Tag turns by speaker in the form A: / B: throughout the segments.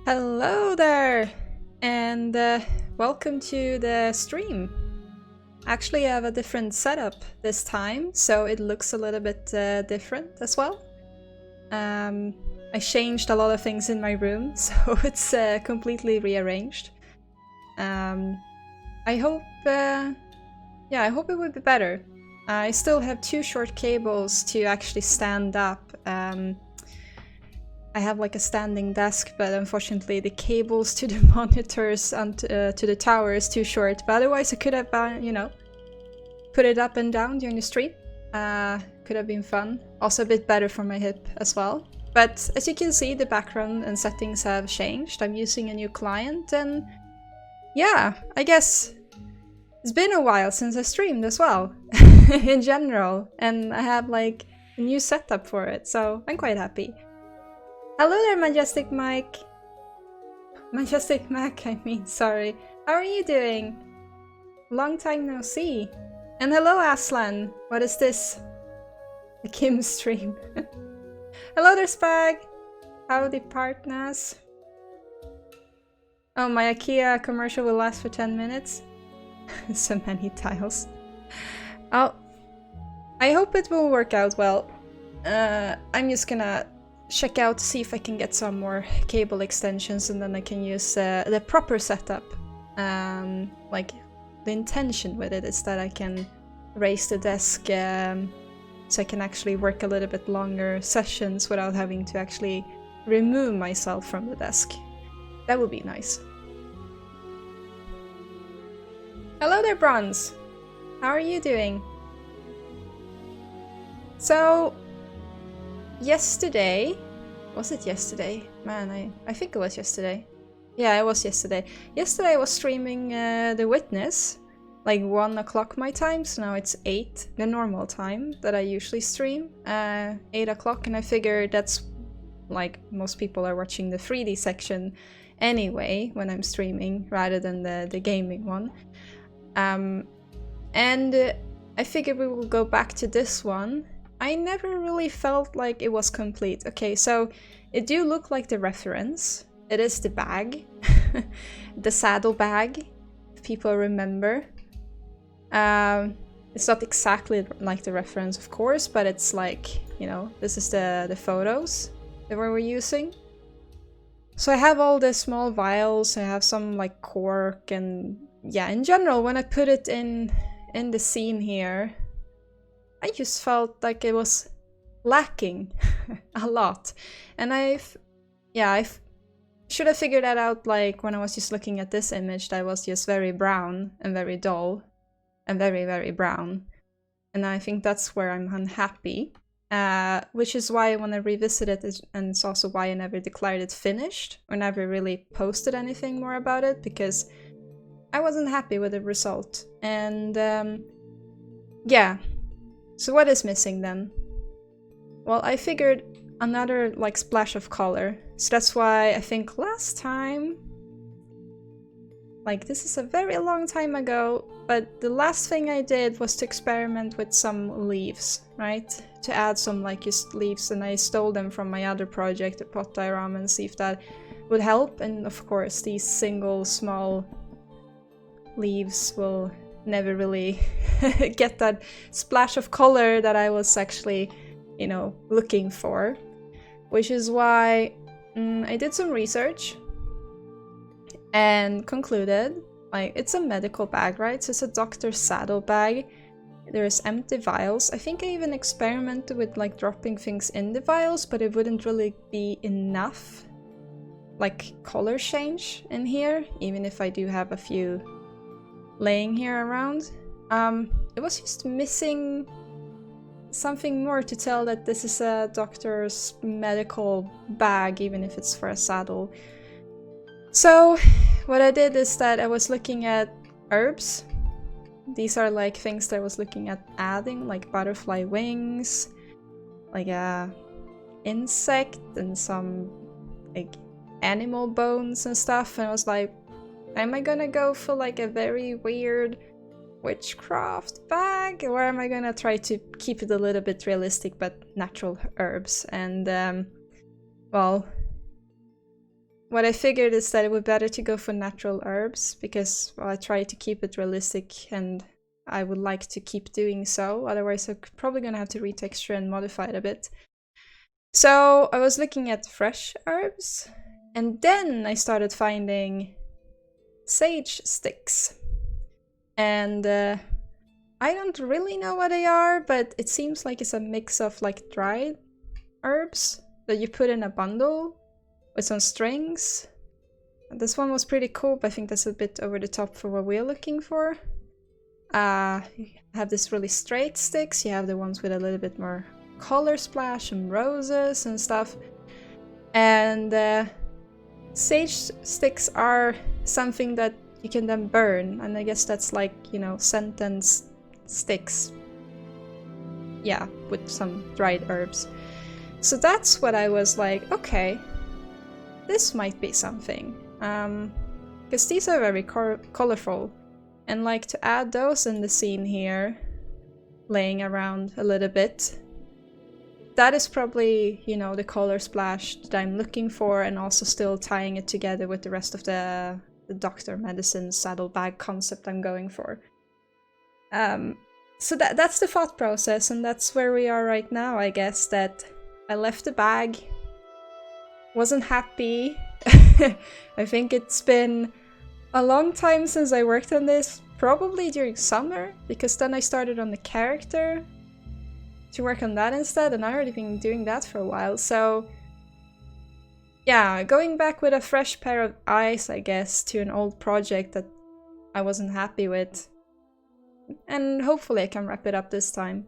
A: Hello there, and welcome to the stream. Actually, I have a different setup this time, so it looks a little bit different as well. I changed a lot of things in my room, so it's completely rearranged. I hope, I hope it will be better. I still have two short cables to actually stand up. I have like a standing desk, but unfortunately the cables to the monitors and to the tower is too short. But otherwise I could have, put it up and down during the stream. Could have been fun. Also a bit better for my hip as well. But as you can see, the background and settings have changed. I'm using a new client and yeah, I guess it's been a while since I streamed as well, in general. And I have like a new setup for it, so I'm quite happy. Hello there, Majestic Mike. Majestic Mac, I mean, sorry. How are you doing? Long time no see. And hello, Aslan. What is this? A Kim stream. Hello there, Spag. Howdy, partners. Oh, my IKEA commercial will last for 10 minutes. So many tiles. Oh, I hope it will work out well. I'm just gonna check out to see if I can get some more cable extensions, and then I can use the proper setup. Like, the intention with it is that I can raise the desk so I can actually work a little bit longer sessions without having to actually remove myself from the desk. That would be nice. Hello there, Bronze! How are you doing? So, yesterday, was it yesterday? Man, I think it was yesterday. Yeah, it was yesterday. Yesterday I was streaming The Witness, like 1 o'clock my time, so now it's 8, the normal time that I usually stream, 8 o'clock, and I figured that's like most people are watching the 3D section anyway when I'm streaming rather than the gaming one. And I figured we will go back to this one. I never really felt like it was complete. Okay, so it do look like the reference. It is the bag. The Saddlebag, if people remember. It's not exactly like the reference, of course, but it's like, you know, this is the photos that we were using. So I have all the small vials, I have some like cork, and yeah, in general, when I put it in the scene here, I just felt like it was lacking a lot. And I should have figured that out like when I was just looking at this image that was just very brown and very dull and very, very brown. And I think that's where I'm unhappy, which is why I want to revisit it, and it's also why I never declared it finished or never really posted anything more about it, because I wasn't happy with the result. And yeah. So what is missing then? Well, I figured another like splash of color. So that's why I think last time, like this is a very long time ago, but the last thing I did was to experiment with some leaves, right? To add some like just leaves, and I stole them from my other project, the pot diorama, and see if that would help. And of course these single small leaves will never really get that splash of color that I was actually, you know, looking for. Which is why I did some research and concluded, like, it's a medical bag, right? So it's a doctor's Saddlebag. There's empty vials. I think I even experimented with like dropping things in the vials, but it wouldn't really be enough like color change in here, even if I do have a few laying here around. It was just missing something more to tell that this is a doctor's medical bag, even if it's for a saddle. So what I did is that I was looking at herbs. These are like things that I was looking at adding, like butterfly wings, like a insect, and some like animal bones and stuff. And I was like, am I gonna go for like a very weird witchcraft bag, or am I gonna try to keep it a little bit realistic but natural herbs? And well, what I figured is that it would be better to go for natural herbs because, well, I try to keep it realistic and I would like to keep doing so. Otherwise, I'm probably gonna have to retexture and modify it a bit. So I was looking at fresh herbs, and then I started finding sage sticks. And I don't really know what they are, but it seems like it's a mix of like dried herbs that you put in a bundle with some strings. This one was pretty cool, but I think that's a bit over the top for what we're looking for. You have this really straight sticks, you have the ones with a little bit more color splash and roses and stuff. And sage sticks are something that you can then burn, and I guess that's like, you know, scented sticks. Yeah, with some dried herbs. So that's what I was like, okay, this might be something. Because these are very colorful. And like to add those in the scene here, laying around a little bit, that is probably, you know, the color splash that I'm looking for, and also still tying it together with the rest of the doctor medicine saddlebag concept I'm going for. So that's the thought process, and that's where we are right now, I guess. That I left the bag, wasn't happy. I think it's been a long time since I worked on this, probably during summer, because then I started on the character to work on that instead, and I already been doing that for a while. So yeah, going back with a fresh pair of eyes, I guess, to an old project that I wasn't happy with. And hopefully I can wrap it up this time.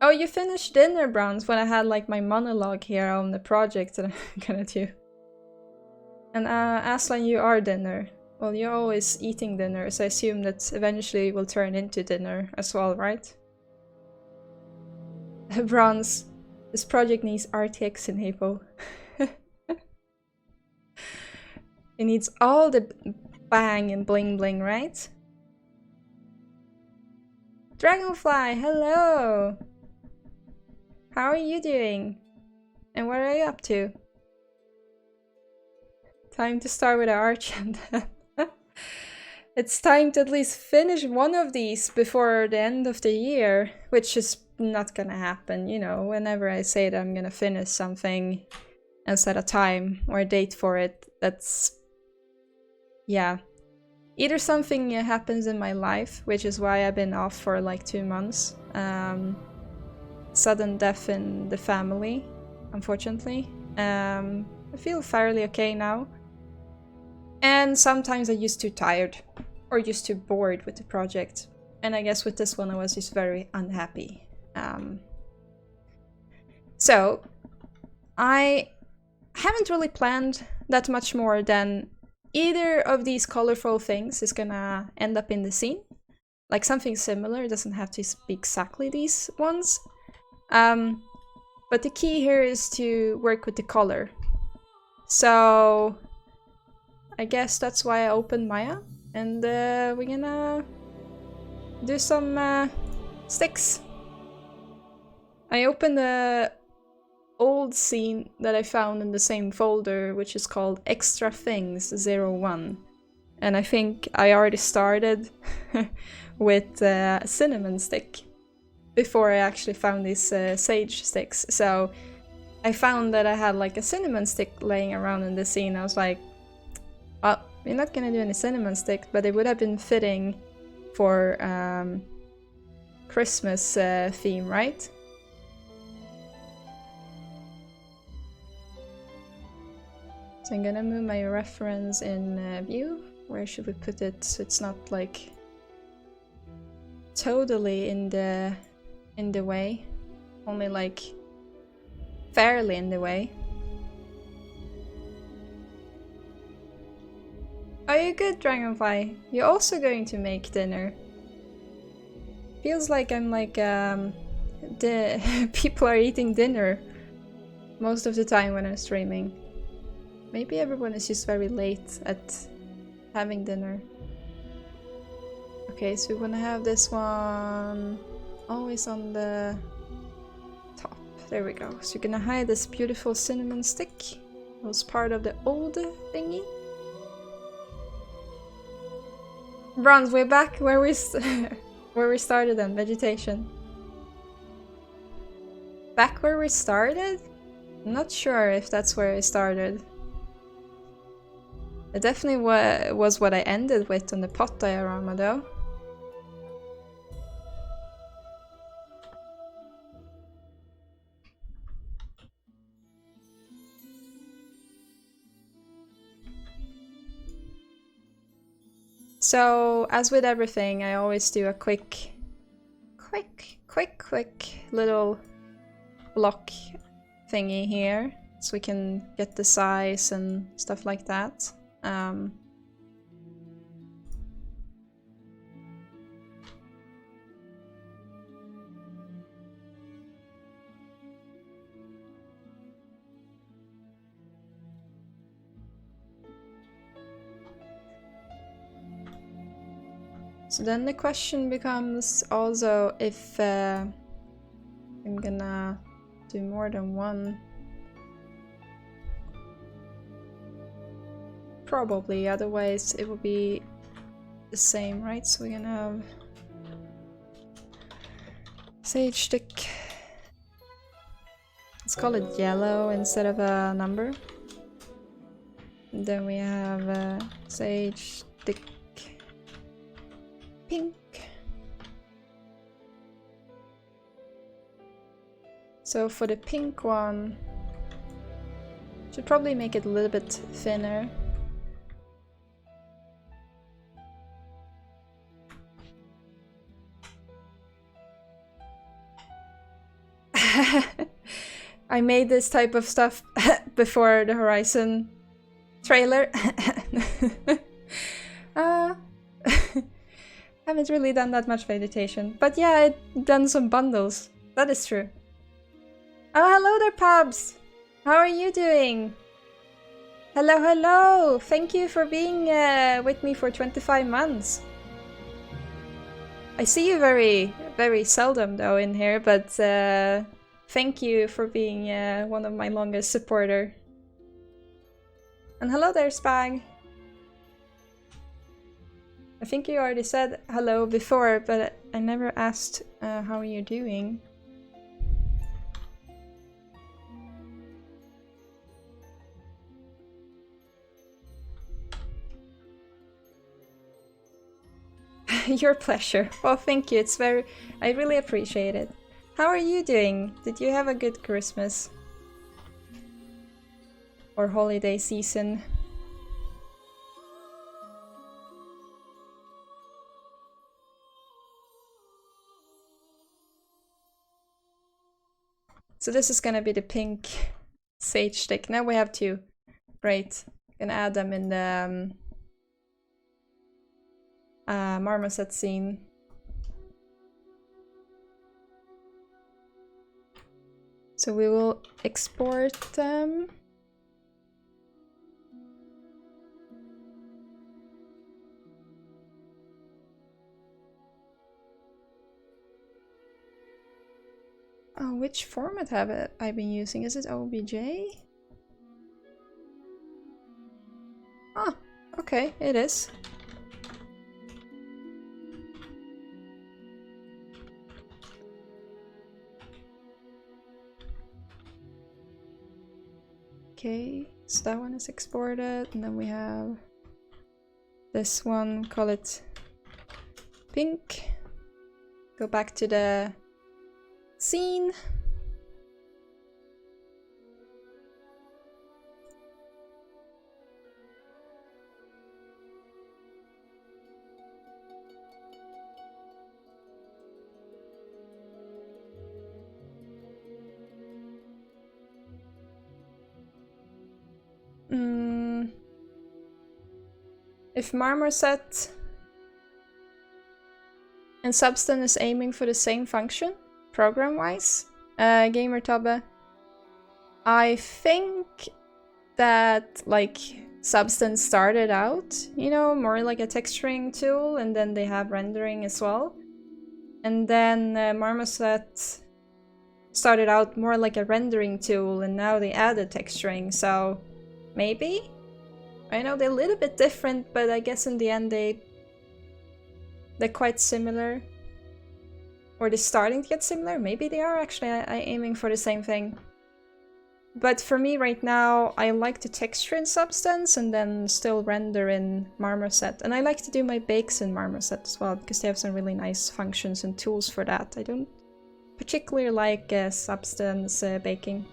A: Oh, you finished dinner, Browns, when I had like my monologue here on the project that I'm gonna do. And Aslan, you are dinner. Well, you're always eating dinner, so I assume that eventually will turn into dinner as well, right? Bronze, this project needs RTX in Hippo. It needs all the bang and bling bling, right? Dragonfly, hello! How are you doing? And what are you up to? Time to start with the arch and it's time to at least finish one of these before the end of the year, which is not gonna happen, you know. Whenever I say that I'm gonna finish something and set a time or a date for it, that's... yeah. Either something happens in my life, which is why I've been off for like 2 months. Sudden death in the family, unfortunately. I feel fairly okay now. And sometimes I'm just too tired or just too bored with the project. And I guess with this one I was just very unhappy. So I haven't really planned that much more than either of these colorful things is gonna end up in the scene. Like something similar, it doesn't have to be exactly these ones. But the key here is to work with the color. So I guess that's why I opened Maya, and we're gonna do some sticks. I opened the old scene that I found in the same folder, which is called Extra Things 01. And I think I already started with a cinnamon stick before I actually found these sage sticks. So I found that I had like a cinnamon stick laying around in the scene. I was like, well, we're not gonna do any cinnamon sticks, but it would have been fitting for Christmas theme, right? So I'm gonna move my reference in view. Where should we put it so it's not like totally in the way, only like fairly in the way. Are you good, Dragonfly? You're also going to make dinner. Feels like I'm like people are eating dinner most of the time when I'm streaming. Maybe everyone is just very late at having dinner. Okay, so we want to have this one always on the top. There we go. So you're gonna hide this beautiful cinnamon stick. It was part of the old thingy. Bronze, we're back where we where we started then, vegetation. Back where we started? I'm not sure if that's where I started. It definitely was what I ended with on the pot diorama though. So, as with everything, I always do a quick little block thingy here, so we can get the size and stuff like that. So then the question becomes also if I'm gonna do more than one. Probably, otherwise it will be the same, right? So we're gonna have sage stick. Let's call it yellow instead of a number. And then we have sage stick pink. So for the pink one, should probably make it a little bit thinner. I made this type of stuff before the Horizon trailer. Haven't really done that much vegetation, but yeah, I've done some bundles. That is true. Oh, hello there, Pubs! How are you doing? Hello, hello! Thank you for being with me for 25 months. I see you very, very seldom though in here, but thank you for being one of my longest supporter. And hello there, Spag! I think you already said hello before, but I never asked how are you doing. Your pleasure. Well, thank you. It's very... I really appreciate it. How are you doing? Did you have a good Christmas? Or holiday season? So this is gonna be the pink sage stick. Now we have two. Great. Gonna add them in the marmoset scene. So we will export them. Oh, which format have I been using? Is it OBJ? Ah, okay, it is. Okay, so that one is exported, and then we have this one, call it pink. Go back to the scene. If Marmoset and Substance is aiming for the same function, program-wise, Gamer Tubbe, I think that, like, Substance started out, you know, more like a texturing tool, and then they have rendering as well. And then Marmoset started out more like a rendering tool and now they added texturing, so maybe? I know they're a little bit different, but I guess in the end they're quite similar. Or they're starting to get similar? Maybe they are actually aiming for the same thing. But for me right now, I like to texture in Substance and then still render in Marmoset. And I like to do my bakes in Marmoset as well, because they have some really nice functions and tools for that. I don't particularly like Substance baking.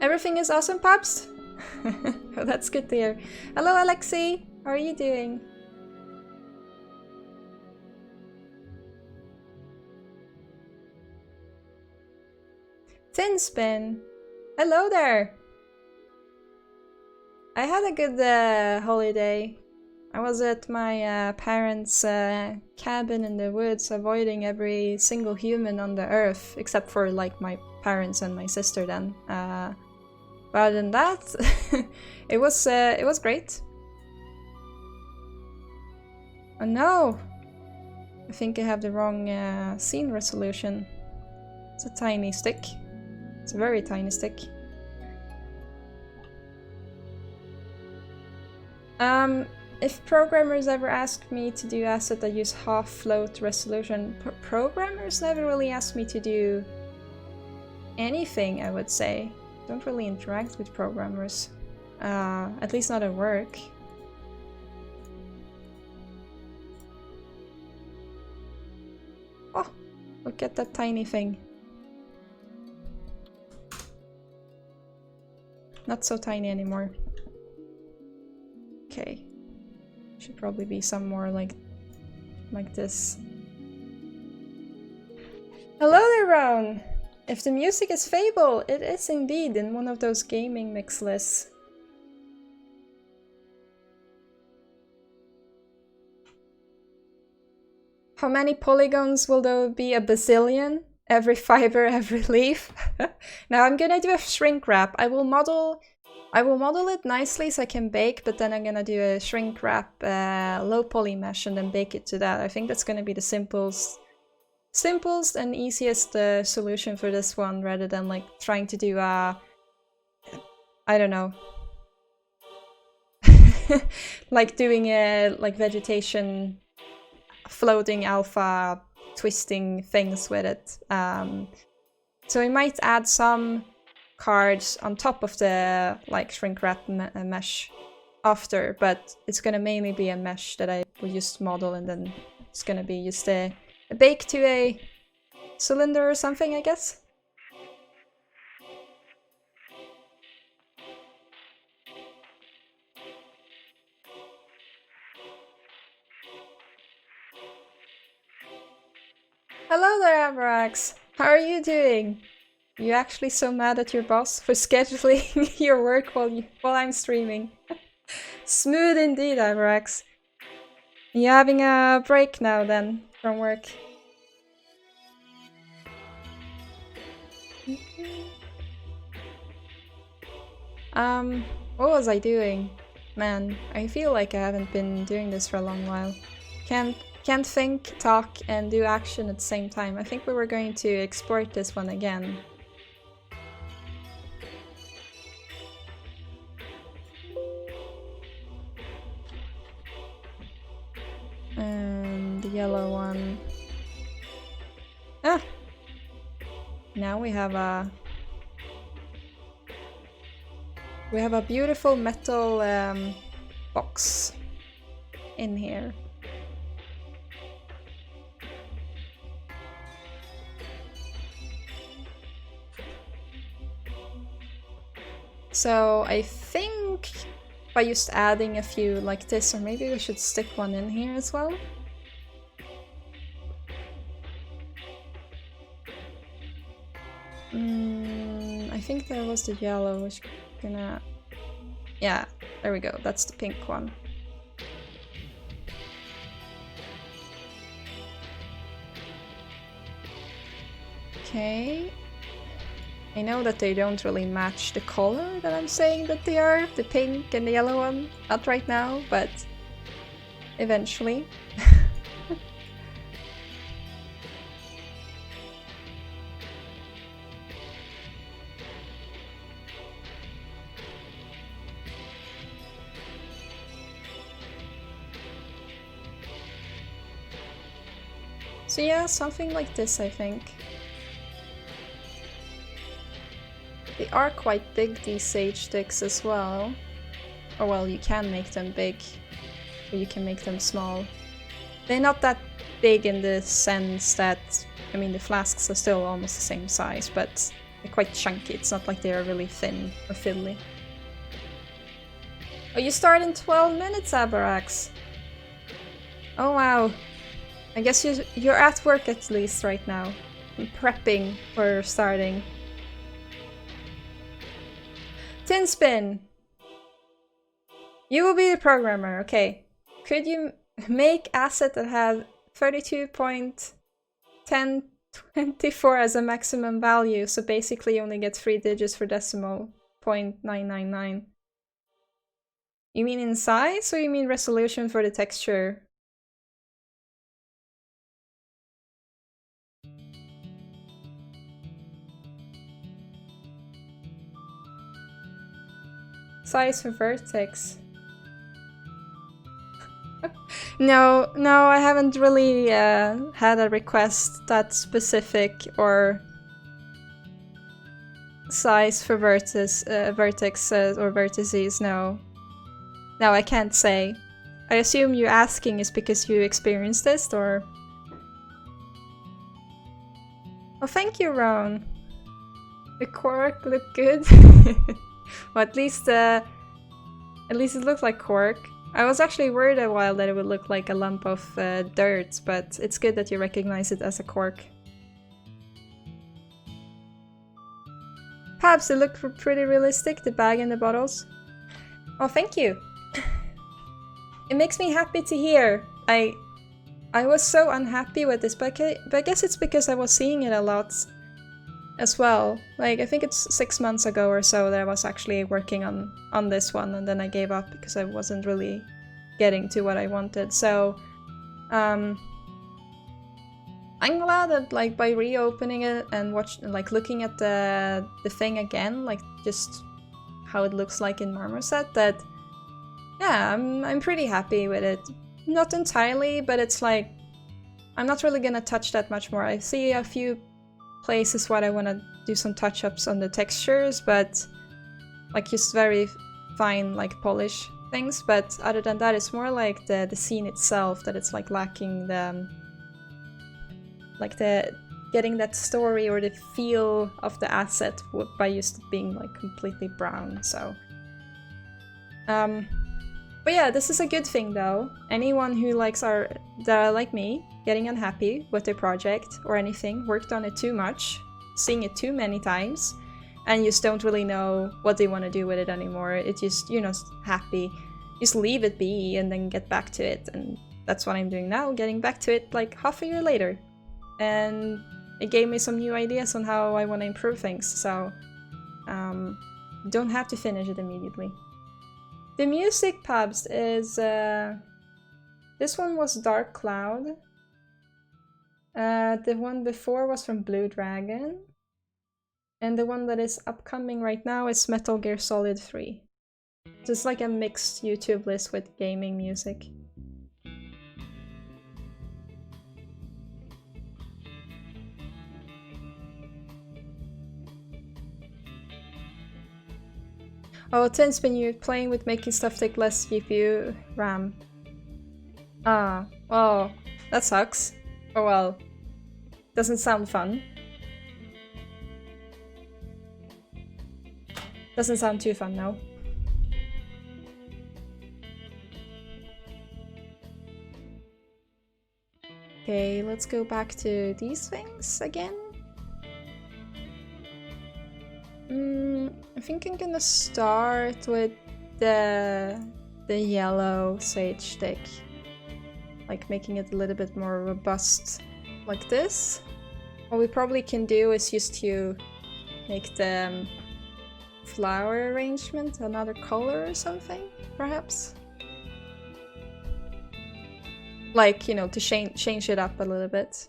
A: Everything is awesome, Pops? Oh, that's good to hear. Hello, Alexi! How are you doing? Tinspin! Hello there! I had a good holiday. I was at my parents' cabin in the woods, avoiding every single human on the earth, except for like my parents and my sister then. But other than that, it was great. Oh no! I think I have the wrong scene resolution. It's a tiny stick. It's a very tiny stick. If programmers ever ask me to do asset that use half float resolution, programmers never really ask me to do anything, I would say. Don't really interact with programmers. At least not at work. Oh, look at that tiny thing. Not so tiny anymore. Okay. Should probably be some more like this. Hello there, Roan! If the music is Fable, it is indeed in one of those gaming mix lists. How many polygons will there be? A bazillion? Every fiber, every leaf? Now I'm gonna do a shrink wrap. I will model it nicely so I can bake, but then I'm gonna do a shrink wrap low poly mesh and then bake it to that. I think that's gonna be the simplest and easiest solution for this one, rather than like trying to do I don't know, like doing a like vegetation floating alpha twisting things with it. So we might add some cards on top of the like shrink wrap mesh after, but it's gonna mainly be a mesh that I will just model, and then it's gonna be just a bake to a cylinder or something, I guess. Hello there, Avarax! How are you doing? You actually so mad at your boss for scheduling your work while I'm streaming? Smooth indeed, Avarax. You having a break now then from work? What was I doing? Man, I feel like I haven't been doing this for a long while. Can't think, talk, and do action at the same time. I think we were going to export this one again. And the yellow one. Ah! Now we have a beautiful metal box in here. So I think by just adding a few like this, or maybe we should stick one in here as well. I think there was the yellow, which gonna... Yeah, there we go, that's the pink one. Okay. I know that they don't really match the color that I'm saying that they are, the pink and the yellow one. Not right now, but eventually. So yeah, something like this, I think. They are quite big, these sage sticks as well. Or well, you can make them big, or you can make them small. They're not that big in the sense that, I mean, the flasks are still almost the same size, but they're quite chunky. It's not like they're really thin or fiddly. Oh, you start in 12 minutes, Abarax. Oh wow. I guess you're at work at least right now. I'm prepping for starting. Tinspin! You will be the programmer, okay. Could you make asset that have 32.1024 as a maximum value, so basically you only get 3 digits for decimal 0.999? You mean in size, or you mean resolution for the texture? Size for vertex. No, I haven't really had a request that specific or size for vertex or vertices, no. No, I can't say. I assume you asking is because you experienced this, or... Oh, thank you, Ron. The cork looked good. Well, at least it looks like cork. I was actually worried a while that it would look like a lump of dirt, but it's good that you recognize it as a cork. Perhaps it looked pretty realistic, the bag and the bottles. Oh, thank you. It makes me happy to hear. I was so unhappy with this, but I guess it's because I was seeing it a lot as well. Like, I think it's 6 months ago or so that I was actually working on this one, and then I gave up because I wasn't really getting to what I wanted. So I'm glad that, like, by reopening it and looking at the thing again, like just how it looks like in Marmoset, that yeah, I'm pretty happy with it. Not entirely, but it's like I'm not really gonna touch that much more. I see a few places where I want to do some touch-ups on the textures, but like just very fine like polish things. But other than that, it's more like the scene itself that it's like lacking the getting that story or the feel of the asset by just being like completely brown. So but yeah, this is a good thing though. Anyone who that are like me, getting unhappy with their project or anything, worked on it too much, seeing it too many times, and just don't really know what they want to do with it anymore. It's just, you're not happy. Just leave it be and then get back to it. And that's what I'm doing now, getting back to it like half a year later. And it gave me some new ideas on how I want to improve things, so don't have to finish it immediately. The music, Pabs, is this one was Dark Cloud. The one before was from Blue Dragon. And the one that is upcoming right now is Metal Gear Solid 3. So it's like a mixed YouTube list with gaming music. Oh, Tinspin, you're playing with making stuff take less GPU RAM. Ah, oh, that sucks. Oh well. Doesn't sound fun. Doesn't sound too fun, no. Okay, let's go back to these things again. I think I'm gonna start with the yellow sage stick. Like making it a little bit more robust like this. What we probably can do is just to make the flower arrangement another color or something, perhaps. Like, you know, to change it up a little bit.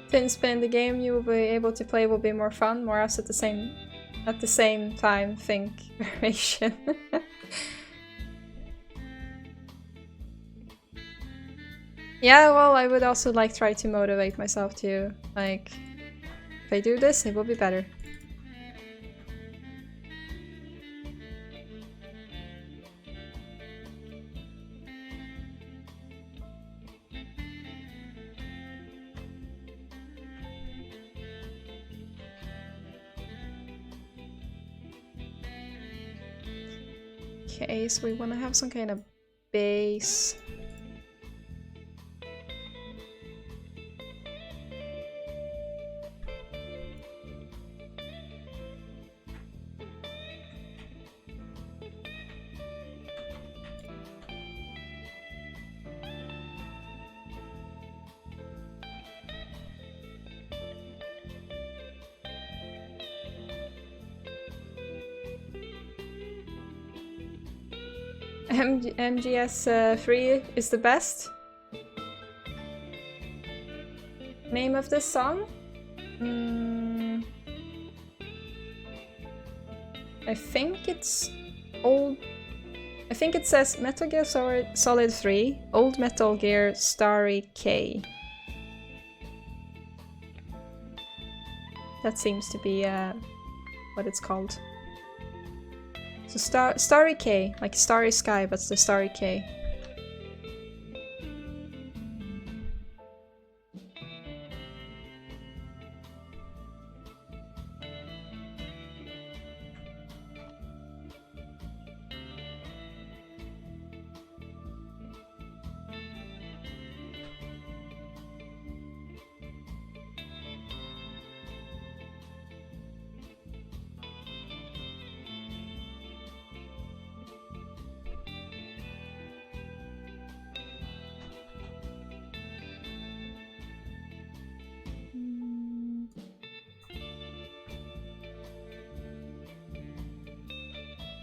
A: Since playing the game you will be able to play will be more fun, more us at the same time, think variation. Yeah, well, I would also like try to motivate myself to, like, if I do this, it will be better. Okay, so we want to have some kind of base. MGS 3 is the best. Name of this song? I think it's old. I think it says Metal Gear Solid 3, Old Metal Gear Starry K. That seems to be what it's called. So Starry K, like Starry Sky, but it's the Starry K.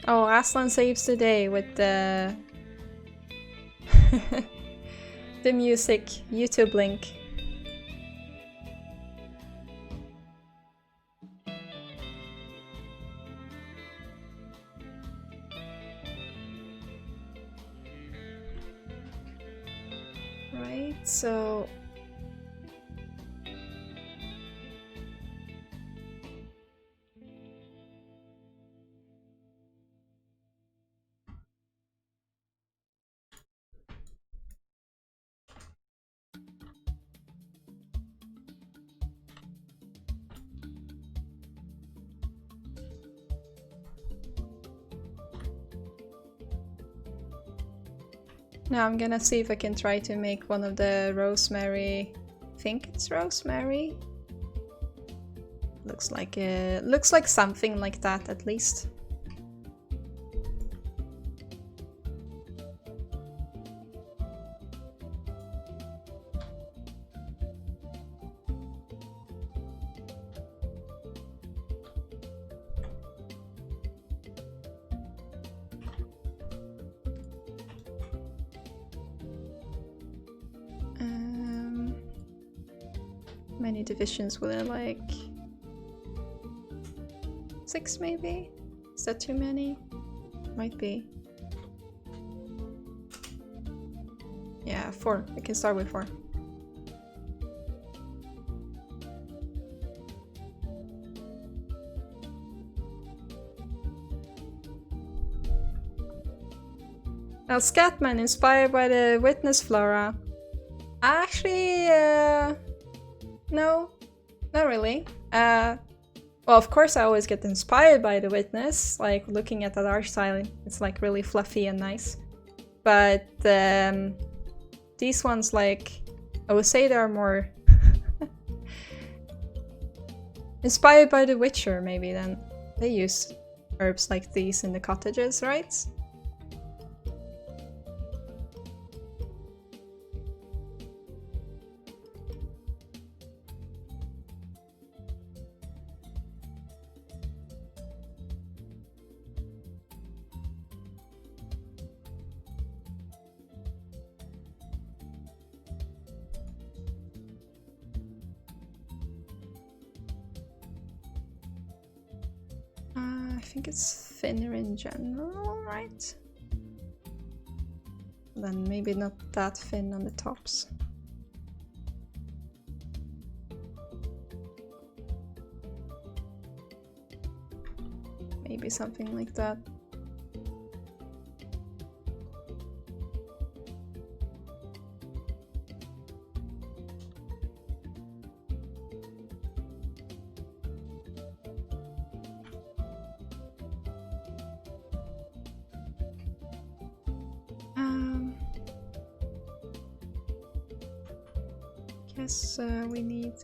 A: Oh, Aslan saves the day with the the music YouTube link. Right, so now I'm gonna see if I can try to make one of the rosemary. I think it's rosemary. Looks like something like that at least. Many divisions will I like? 6 maybe? Is that too many? Might be. Yeah, 4. I can start with 4. Now, Scatman, inspired by the Witness flora. Actually, no, not really. Well, of course I always get inspired by the Witness, like looking at that art style, it's like really fluffy and nice. But these ones, like, I would say they're more inspired by The Witcher, maybe, then. They use herbs like these in the cottages, right? think it's thinner in general, right? Then maybe not that thin on the tops. Maybe something like that. Guess we need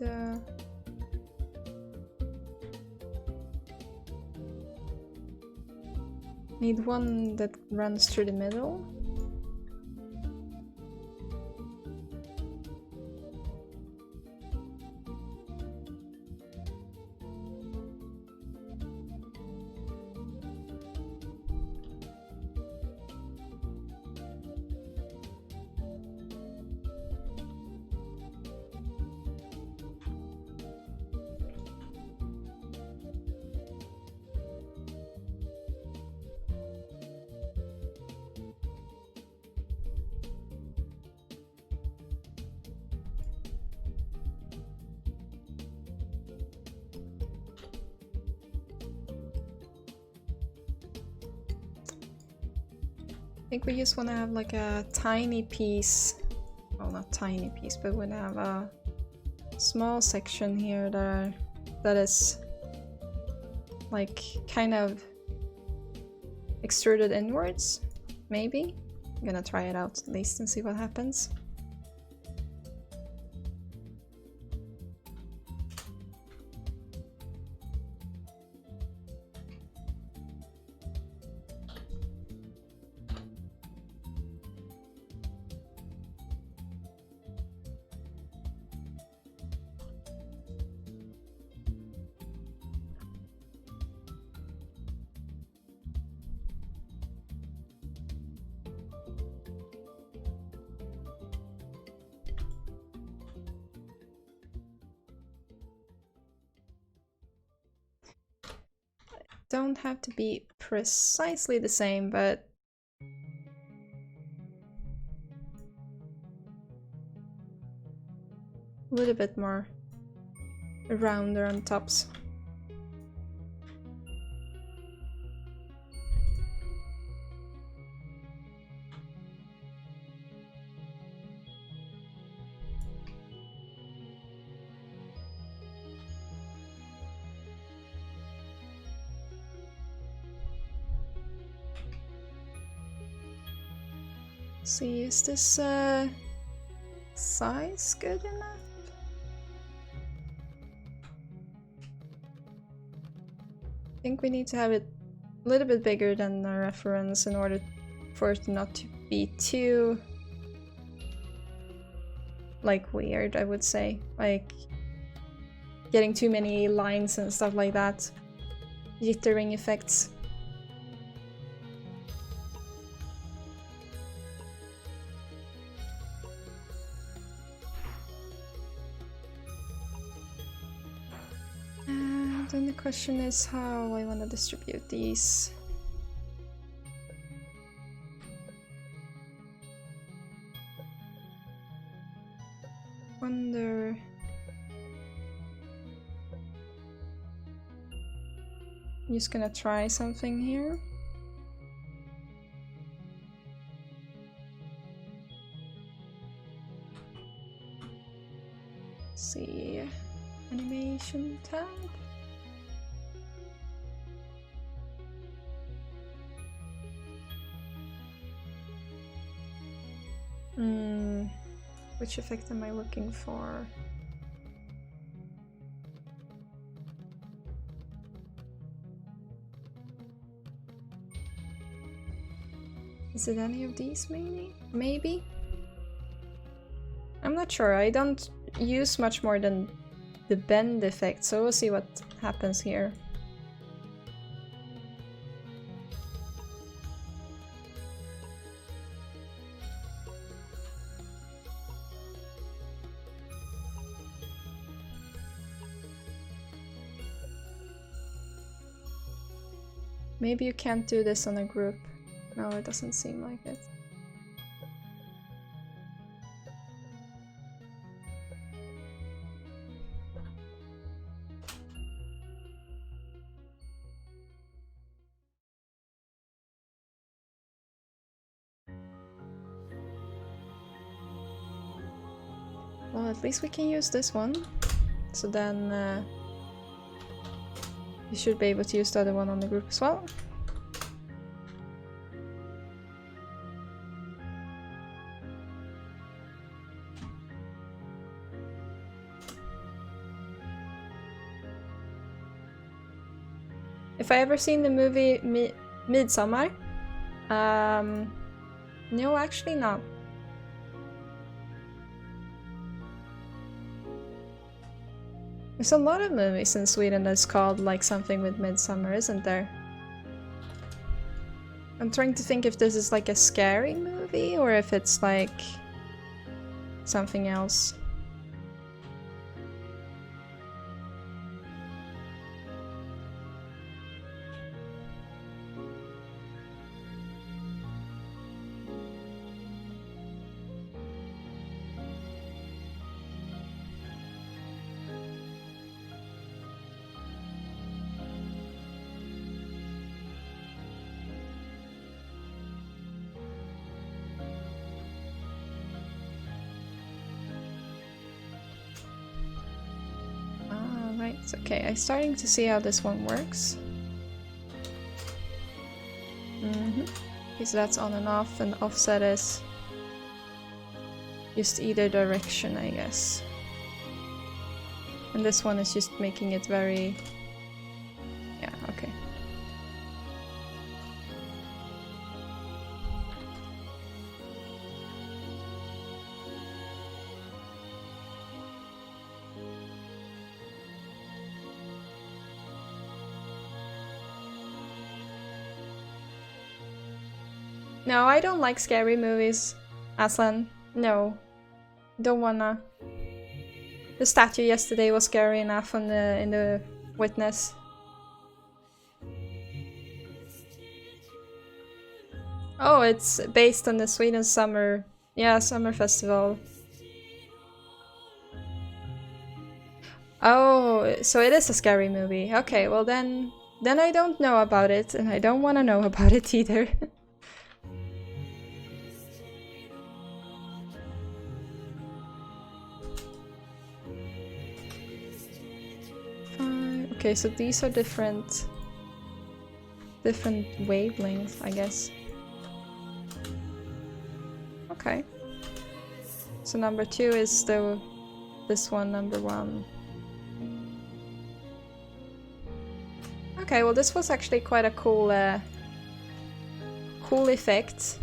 A: one that runs through the middle. I think we just want to have like a tiny piece, well, not tiny piece, but we want to have a small section here that is like kind of extruded inwards, maybe. I'm gonna try it out at least and see what happens. Don't have to be precisely the same, but a little bit more rounder on tops. See, is this size good enough? I think we need to have it a little bit bigger than the reference in order for it not to be too like weird, I would say. Like getting too many lines and stuff like that. Jittering effects. Then the question is how I want to distribute these. Wonder. I'm just gonna try something here. Let's see, animation tab. Which effect am I looking for? Is it any of these maybe? Maybe? I'm not sure. I don't use much more than the bend effect, so we'll see what happens here. maybe you can't do this on a group. No, it doesn't seem like it. Well, at least we can use this one. So then you should be able to use the other one on the group as well. If I ever seen the movie Midsommar? No, actually not. There's a lot of movies in Sweden that's called like something with Midsummer, isn't there? I'm trying to think if this is like a scary movie or if it's like something else. Okay, I'm starting to see how this one works. Okay, so that's on and off, and offset is just either direction, I guess. And this one is just making it very... yeah, okay. No, I don't like scary movies, Aslan. No. Don't wanna. The statue yesterday was scary enough in the Witness. Oh, it's based on the Sweden summer... yeah, summer festival. Oh, so it is a scary movie. Okay, well then I don't know about it, and I don't want to know about it either. Okay, so these are different wavelengths, I guess. Okay. So number 2 is this one, number 1. Okay, well this was actually quite a cool effect.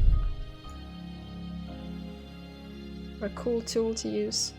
A: Or a cool tool to use.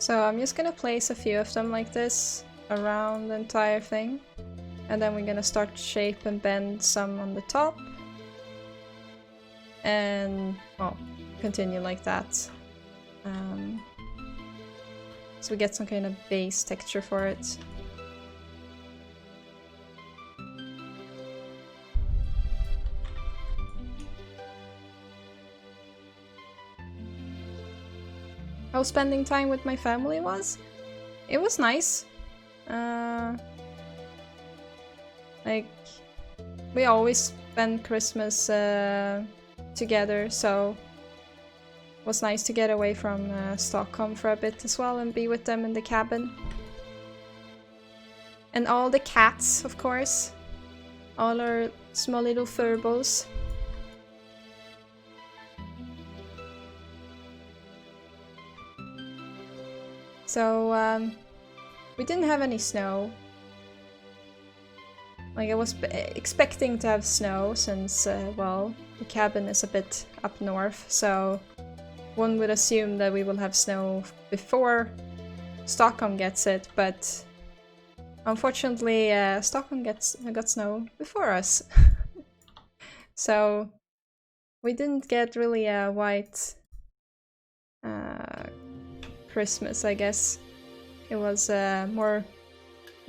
A: So I'm just gonna place a few of them like this around the entire thing. And then we're gonna start to shape and bend some on the top. And, well, continue like that. So we get some kind of base texture for it. how spending time with my family was. It was nice. Like, we always spend Christmas together, so it was nice to get away from Stockholm for a bit as well and be with them in the cabin. And all the cats, of course. All our small little furbos. So, we didn't have any snow. Like, I was expecting to have snow since, well, the cabin is a bit up north, so one would assume that we will have snow before Stockholm gets it, but unfortunately, Stockholm got snow before us. So we didn't get really a white Christmas, I guess. It was more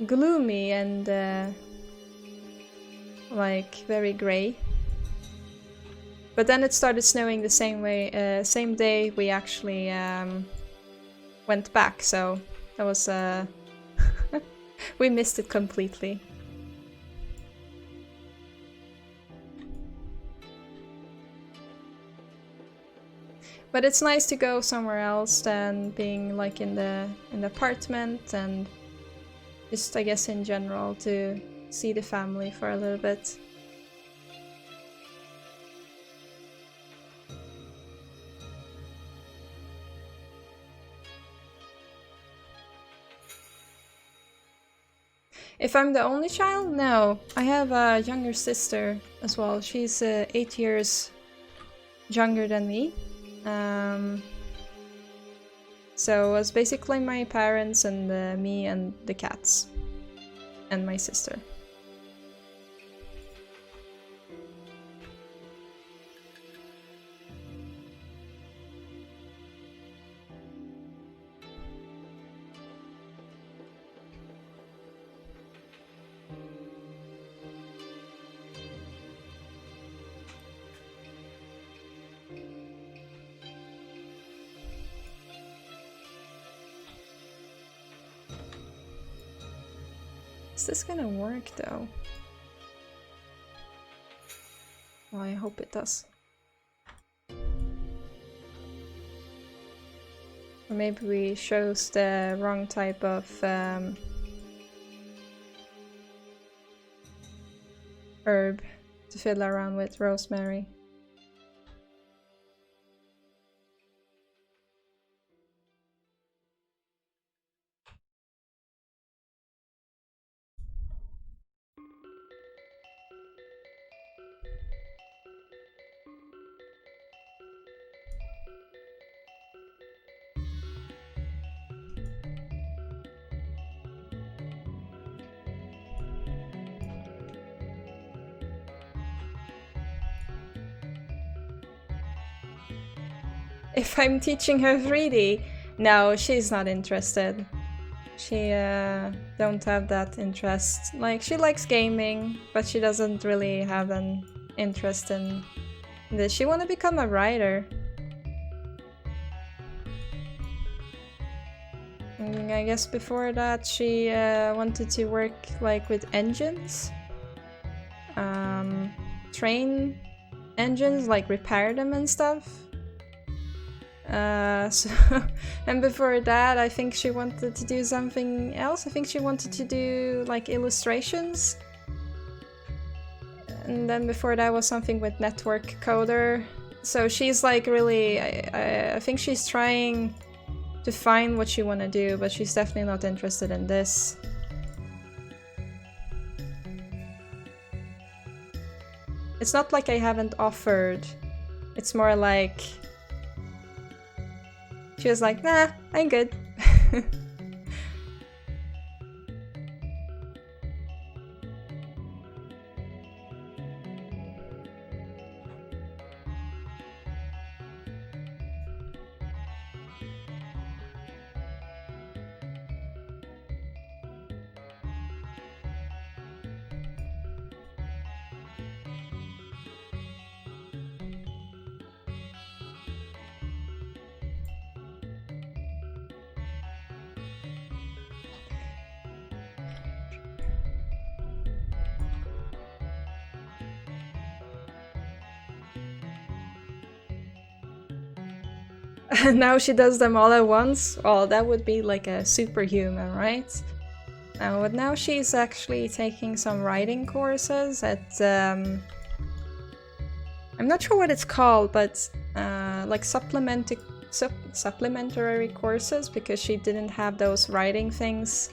A: gloomy and like very grey. But then it started snowing the same day we actually went back, so that was we missed it completely. But it's nice to go somewhere else than being like in the apartment, and just, I guess, in general, to see the family for a little bit. If I'm the only child? No. I have a younger sister as well. She's 8 years younger than me. So it was basically my parents and me and the cats. And my sister. Is this gonna work though? Well, I hope it does. Or maybe we chose the wrong type of herb to fiddle around with. Rosemary. If I'm teaching her 3D, no, she's not interested. She don't have that interest. Like, she likes gaming, but she doesn't really have an interest in this. She wanna become a writer. And I guess before that she wanted to work like with engines. Train engines, like repair them and stuff. So and before that, I think she wanted to do something else. I think she wanted to do like illustrations. And then before that was something with network coder. So she's like really, I think she's trying to find what she want to do, but she's definitely not interested in this. It's not like I haven't offered. It's more like she was like, nah, I'm good. And now she does them all at once. Oh, that would be like a superhuman, right? But now she's actually taking some writing courses at I'm not sure what it's called, but like supplementary courses, because she didn't have those writing things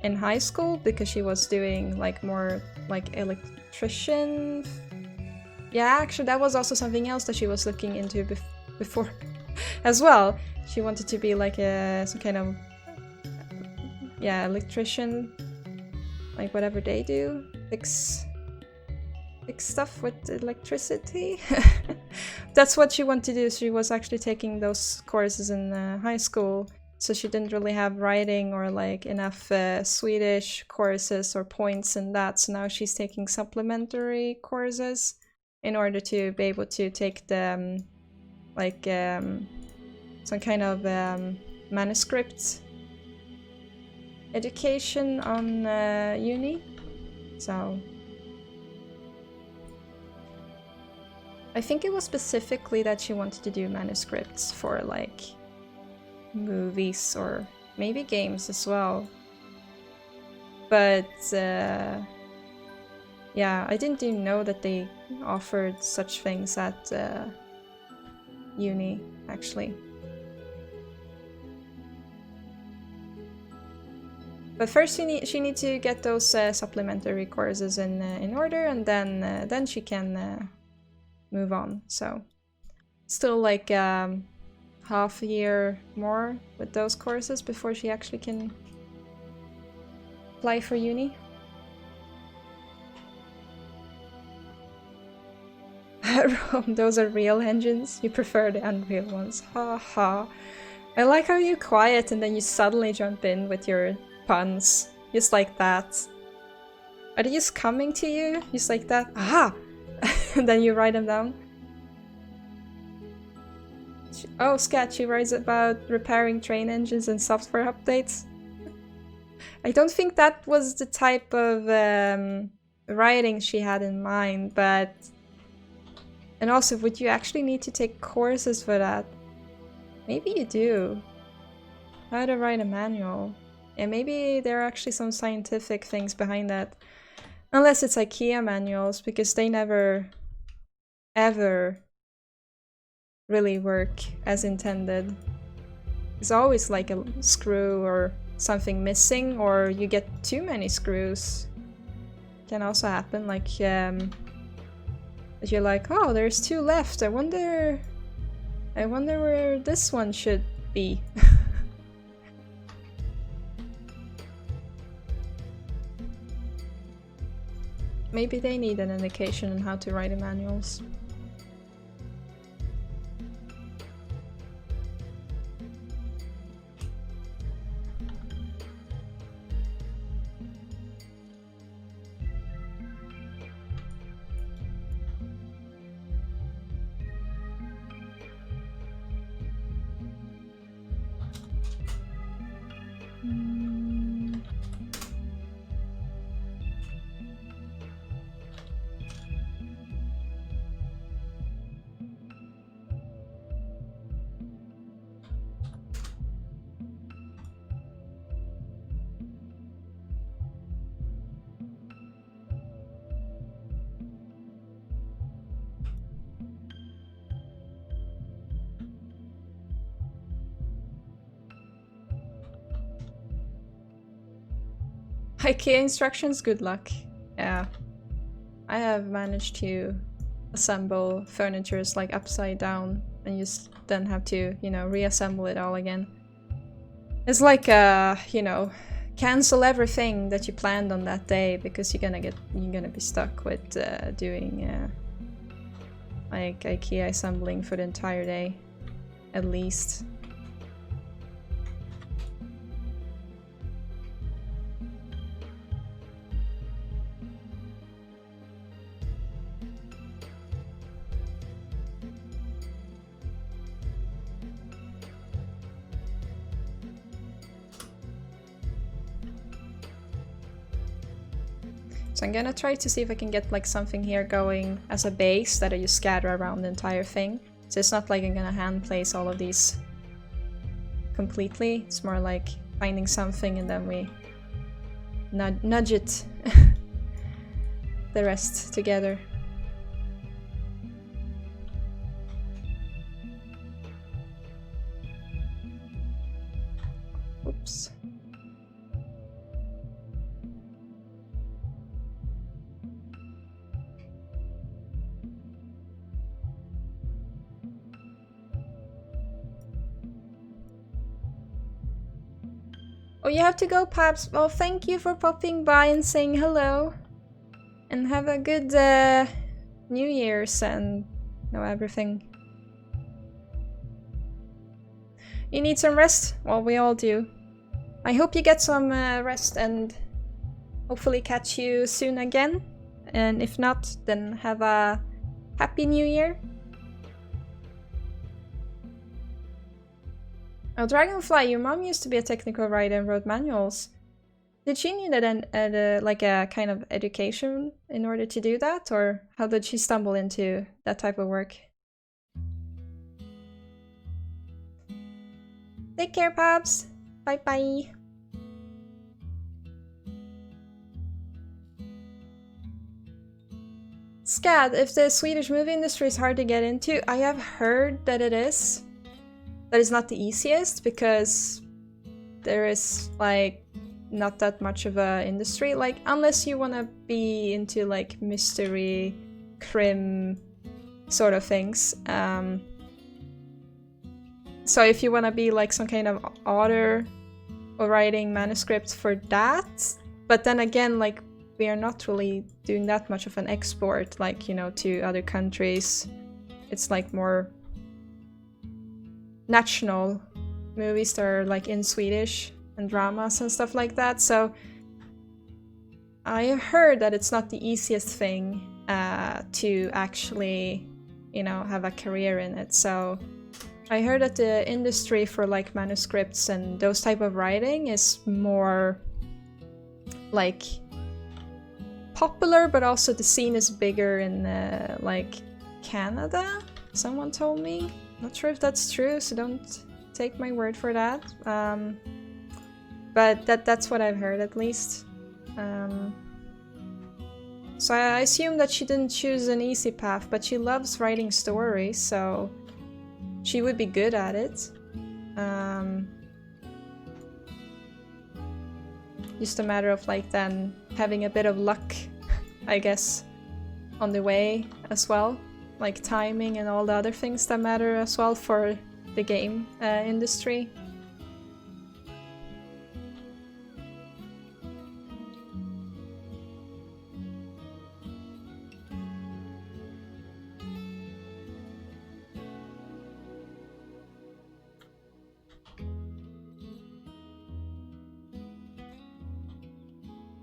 A: in high school because she was doing like more like electrician. Yeah, actually that was also something else that she was looking into before as well. She wanted to be like some kind of electrician, like whatever they do, fix stuff with electricity. That's what she wanted to do. She was actually taking those courses in high school, so she didn't really have writing or like enough Swedish courses or points in that, so now she's taking supplementary courses in order to be able to take the some kind of manuscript education on uni. So I think it was specifically that she wanted to do manuscripts for like movies or maybe games as well. But yeah, I didn't even know that they offered such things at uni, actually. But first she needs to get those supplementary courses in order, and then she can move on. So still like half a year more with those courses before she actually can apply for uni. Those are real engines. You prefer the Unreal ones. Ha ha. I like how you're quiet and then you suddenly jump in with your puns. Just like that. Are they just coming to you? Just like that? Aha! And then you write them down. Oh, Scat, she writes about repairing train engines and software updates. I don't think that was the type of writing she had in mind, but... And also, would you actually need to take courses for that? Maybe you do. How to write a manual. And maybe there are actually some scientific things behind that. Unless it's IKEA manuals, because they never, ever really work as intended. There's always like a screw or something missing, or you get too many screws. Can also happen, like you're like, oh, there's 2 left. I wonder where this one should be. Maybe they need an indication on how to write the manuals. IKEA instructions, good luck. Yeah. I have managed to assemble furnitures like upside down and you then have to, you know, reassemble it all again. It's like you know, cancel everything that you planned on that day because you're gonna be stuck with doing like IKEA assembling for the entire day, at least. So I'm gonna try to see if I can get like something here going as a base that I just scatter around the entire thing. So it's not like I'm gonna hand place all of these completely. It's more like finding something and then we nudge it the rest together. Oops. Oh, you have to go, Paps. Well, thank you for popping by and saying hello. And have a good New Year's and everything. You need some rest? Well, we all do. I hope you get some rest and hopefully catch you soon again. And if not, then have a happy New Year. Oh, Dragonfly, your mom used to be a technical writer and wrote manuals. Did she need like a kind of education in order to do that? Or how did she stumble into that type of work? Take care, Paps. Bye-bye. Scad, if the Swedish movie industry is hard to get into, I have heard that it is. That is not the easiest because there is like not that much of a industry, like unless you want to be into like mystery, crim sort of things. So if you want to be like some kind of author or writing manuscripts for that, but then again, like we are not really doing that much of an export, like, you know, to other countries. It's like more national movies that are like in Swedish and dramas and stuff like that. So I heard that it's not the easiest thing to actually, you know, have a career in it. So I heard that the industry for like manuscripts and those type of writing is more like popular, but also the scene is bigger in like Canada, someone told me. Not sure if that's true, so don't take my word for that. But that's what I've heard, at least. So I assume that she didn't choose an easy path, but she loves writing stories, so she would be good at it. Just a matter of like then having a bit of luck, I guess, on the way as well. Like timing and all the other things that matter as well for the game industry.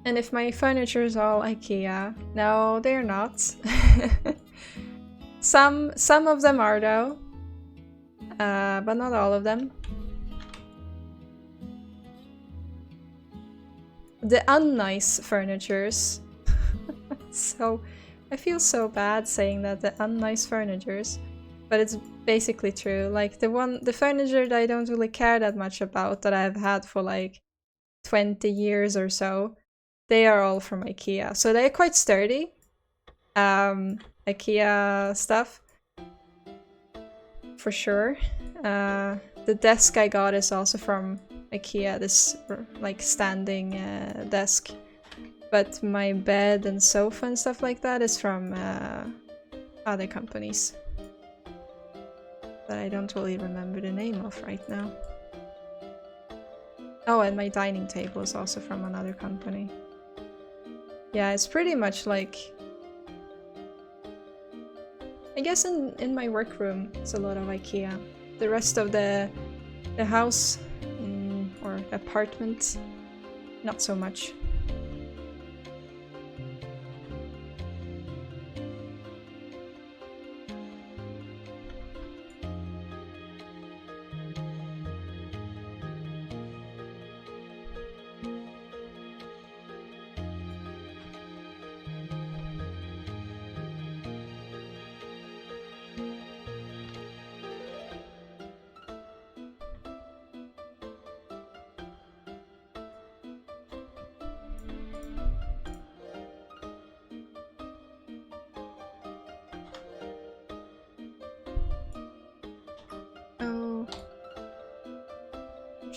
A: And if my furniture is all IKEA, no, they're not. Some of them are though, but not all of them. The unnice furnitures. So I feel so bad saying that, the unnice furnitures, but it's basically true. Like the furniture that I don't really care that much about, that I've had for like 20 years or so, they are all from IKEA. So they're quite sturdy. IKEA stuff, for sure. The desk I got is also from IKEA, this like standing desk. But my bed and sofa and stuff like that is from other companies that I don't really remember the name of right now. Oh, and my dining table is also from another company. Yeah, it's pretty much like... I guess in my workroom, it's a lot of IKEA. The rest of the house or apartment, not so much.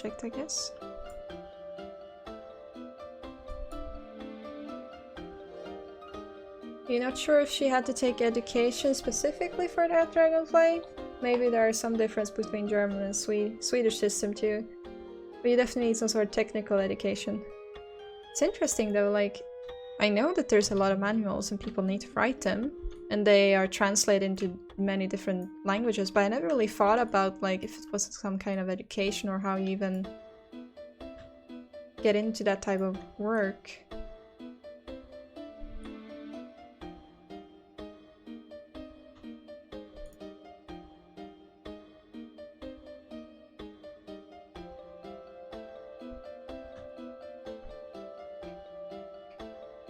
A: project, I guess. You're not sure if she had to take education specifically for that dragonfly? Maybe there is some difference between German and Swedish system too. But you definitely need some sort of technical education. It's interesting though, like, I know that there's a lot of manuals and people need to write them, and they are translated into many different languages, but I never really thought about like if it was some kind of education or how you even get into that type of work.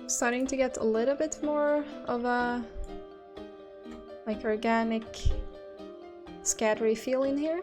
A: Starting to get a little bit more of a like organic scattery feel in here.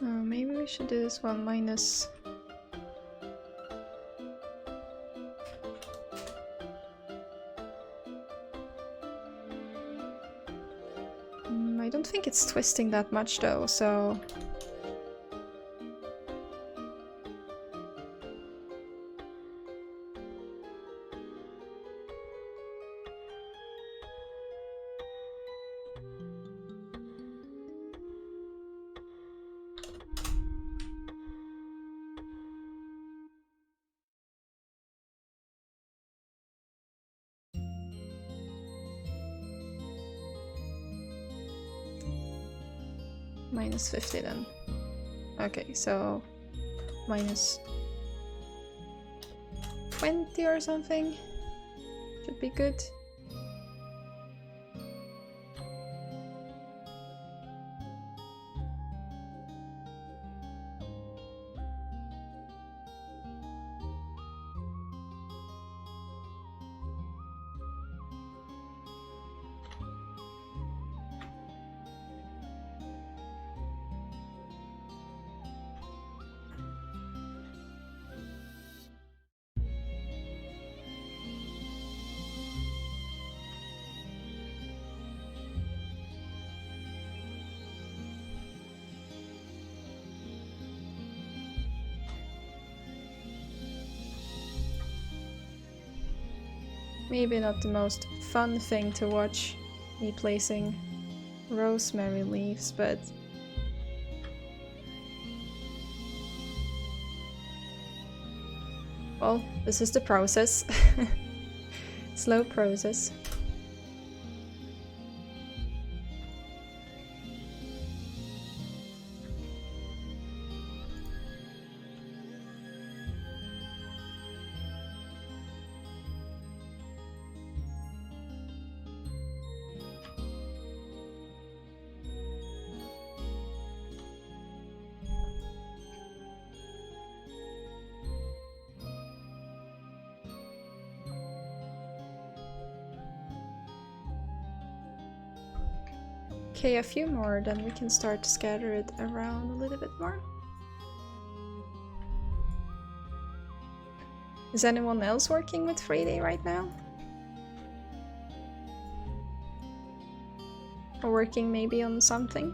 A: Maybe we should do this one minus. I don't think it's twisting that much though, so. Minus 50 then. Okay, so minus 20 or something should be good. Maybe not the most fun thing to watch, me placing rosemary leaves, but well, this is the process. Slow process. Okay, a few more, then we can start to scatter it around a little bit more. Is anyone else working with 3D right now? Or working maybe on something?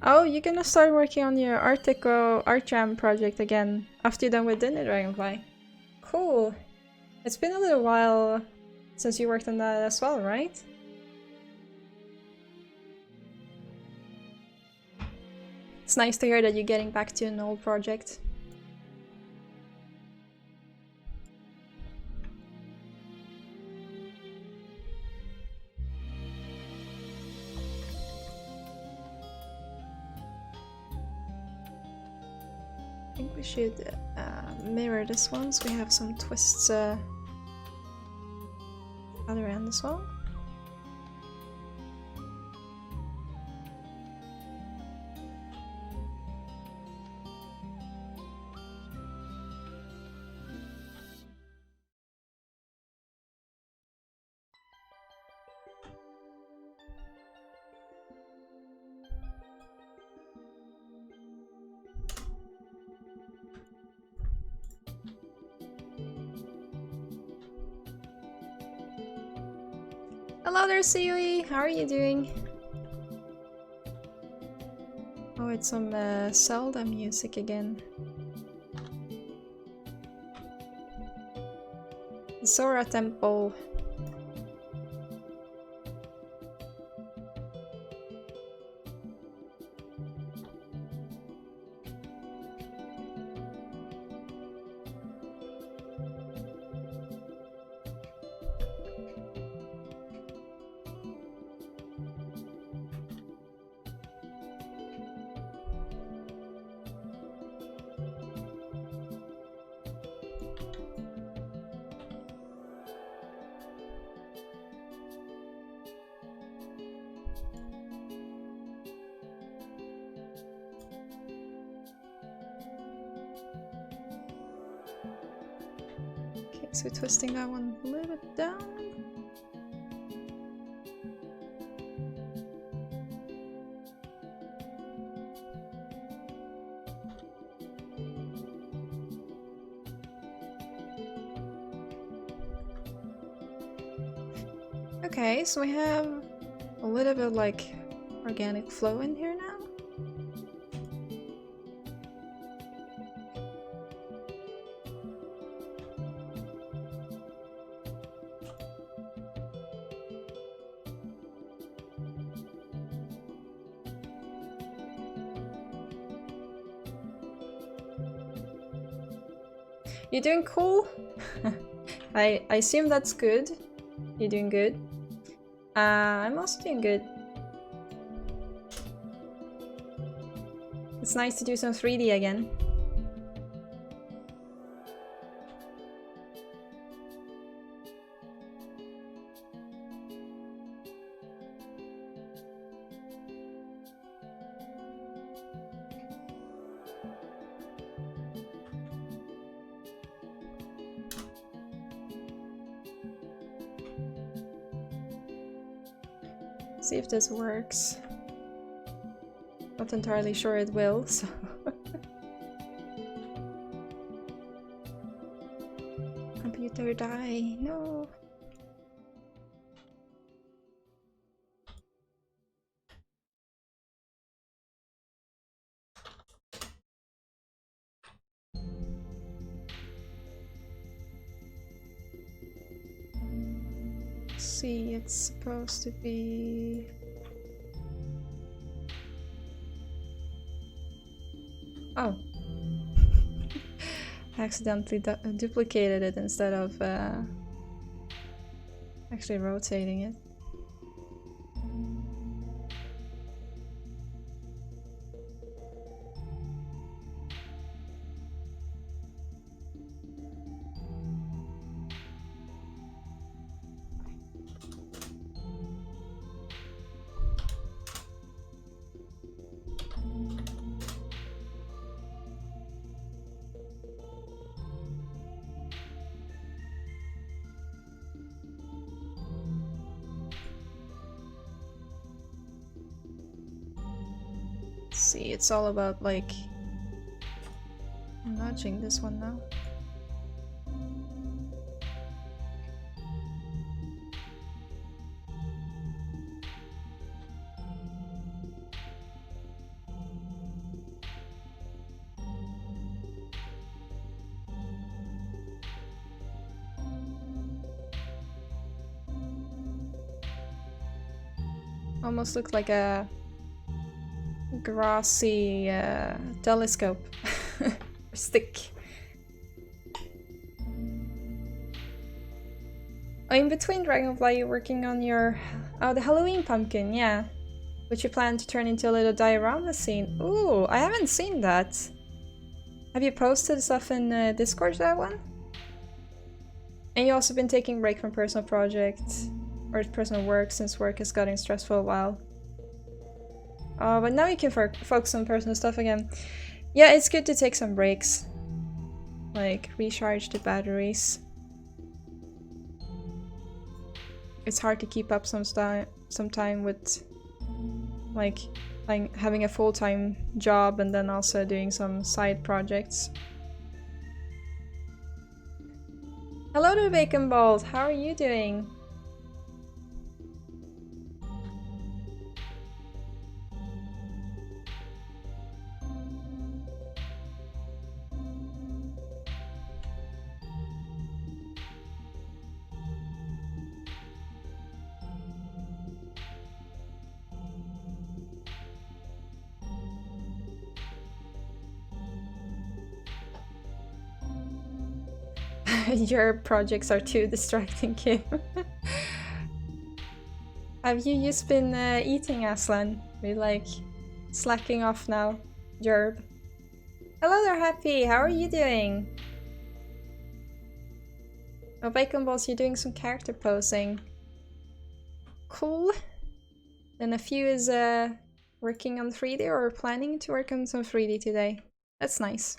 A: Oh, you're gonna start working on your Art Deco Art Jam project again after you're done with Dinner Dragonfly. Cool. It's been a little while since you worked on that as well, right? It's nice to hear that you're getting back to an old project. I think we should mirror this one so we have some twists other end as well. Hello there, Siui! How are you doing? Oh, it's some Zelda music again. Zora Temple. Okay, so twisting that one a little bit down. Okay, so we have a little bit like organic flow in here now. You're doing cool? I assume that's good. You're doing good. I'm also doing good. It's nice to do some 3D again. See if this works. Not entirely sure it will, so... Computer die, no! See, it's supposed to be... Oh. I accidentally duplicated it instead of actually rotating it. See, it's all about like nudging this one now. Almost looked like a grassy telescope or stick. Oh, in between Dragonfly, you're working on your... Oh, the Halloween pumpkin, yeah. Which you plan to turn into a little diorama scene. Ooh, I haven't seen that. Have you posted stuff in Discord, that one? And you also been taking a break from personal projects or personal work since work has gotten stressful a while. Oh, but now you can focus on personal stuff again. Yeah, it's good to take some breaks. Like, recharge the batteries. It's hard to keep up some time with, like having a full-time job and then also doing some side projects. Hello there, Bacon Balls! How are you doing? Your projects are too distracting, Kim. Have you just been eating, Aslan? We're like slacking off now, Jerb. Hello there, Happy. How are you doing? Oh, Bacon Balls, you're doing some character posing. Cool. Then a few is working on 3D or planning to work on some 3D today. That's nice.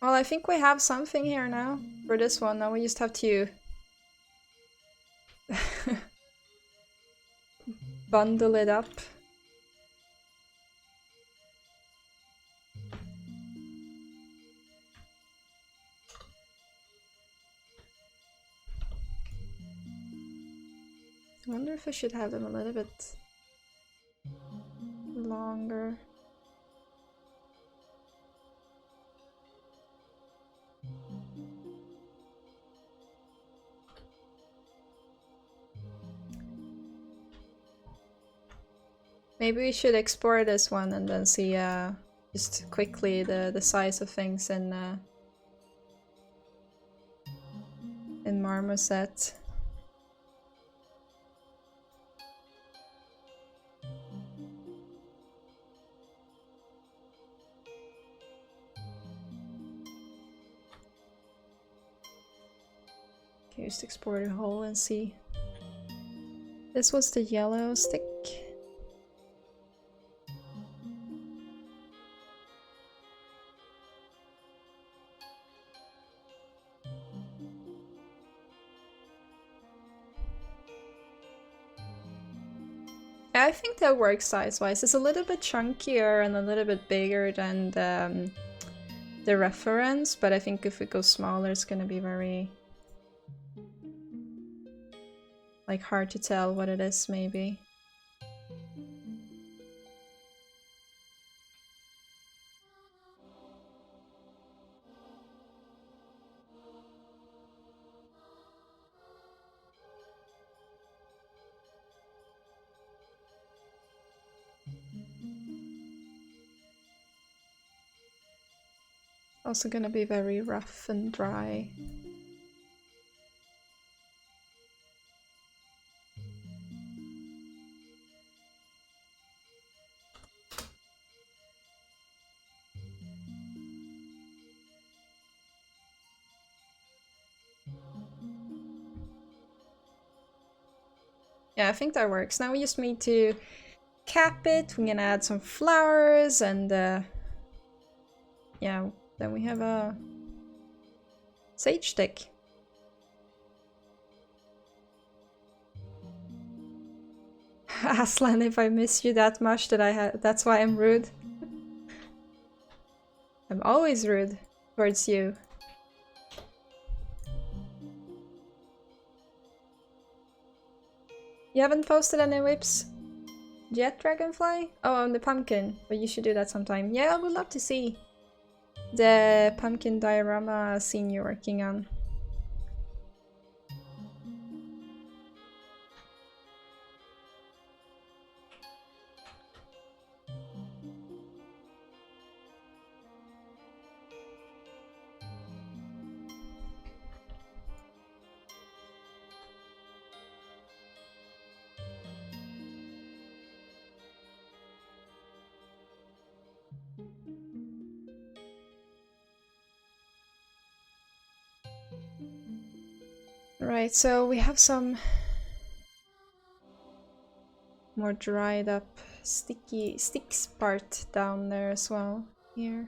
A: Well, I think we have something here now for this one. Now we just have to bundle it up. I wonder if I should have them a little bit longer. Maybe we should explore this one and then see just quickly the size of things in Marmoset. Okay, just explore the whole and see. This was the yellow stick. I think that works size-wise. It's a little bit chunkier and a little bit bigger than the reference, but I think if it goes smaller, it's gonna be very like hard to tell what it is, maybe. Also gonna be very rough and dry. Yeah, I think that works. Now we just need to cap it. We're gonna add some flowers and yeah, then we have a sage stick. Aslan, if I miss you that much, that's why I'm rude. I'm always rude towards you. You haven't posted any whips yet, Dragonfly? Oh, on the pumpkin, but you should do that sometime. Yeah, I would love to see. the pumpkin diorama scene you're working on? Right, so we have some more dried up sticky sticks part down there as well. Here.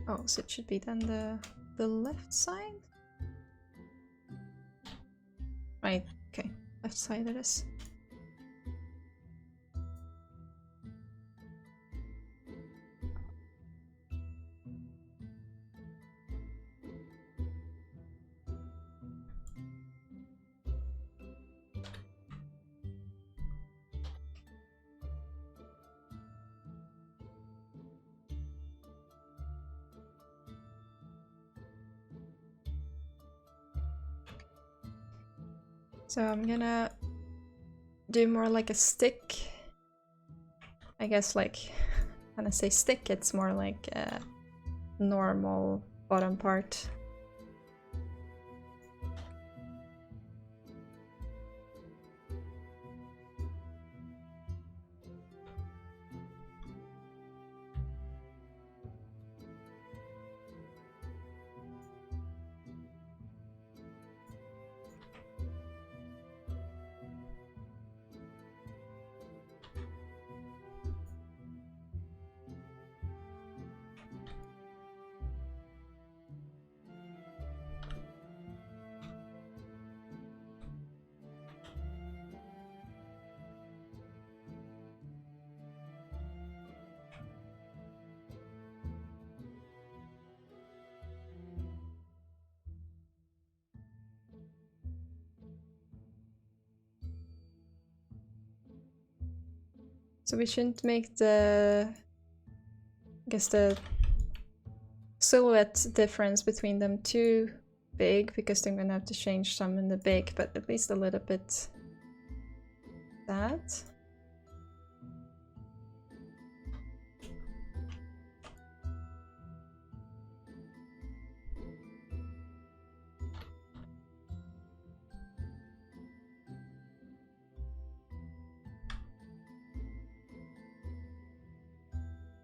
A: Oh, so it should be then the left side? Right, okay. Left side it is. So I'm gonna do more like a stick. I guess like, when I say stick, it's more like a normal bottom part. So we shouldn't make the, I guess the silhouette difference between them too big, because they're gonna have to change some in the big, but at least a little bit that.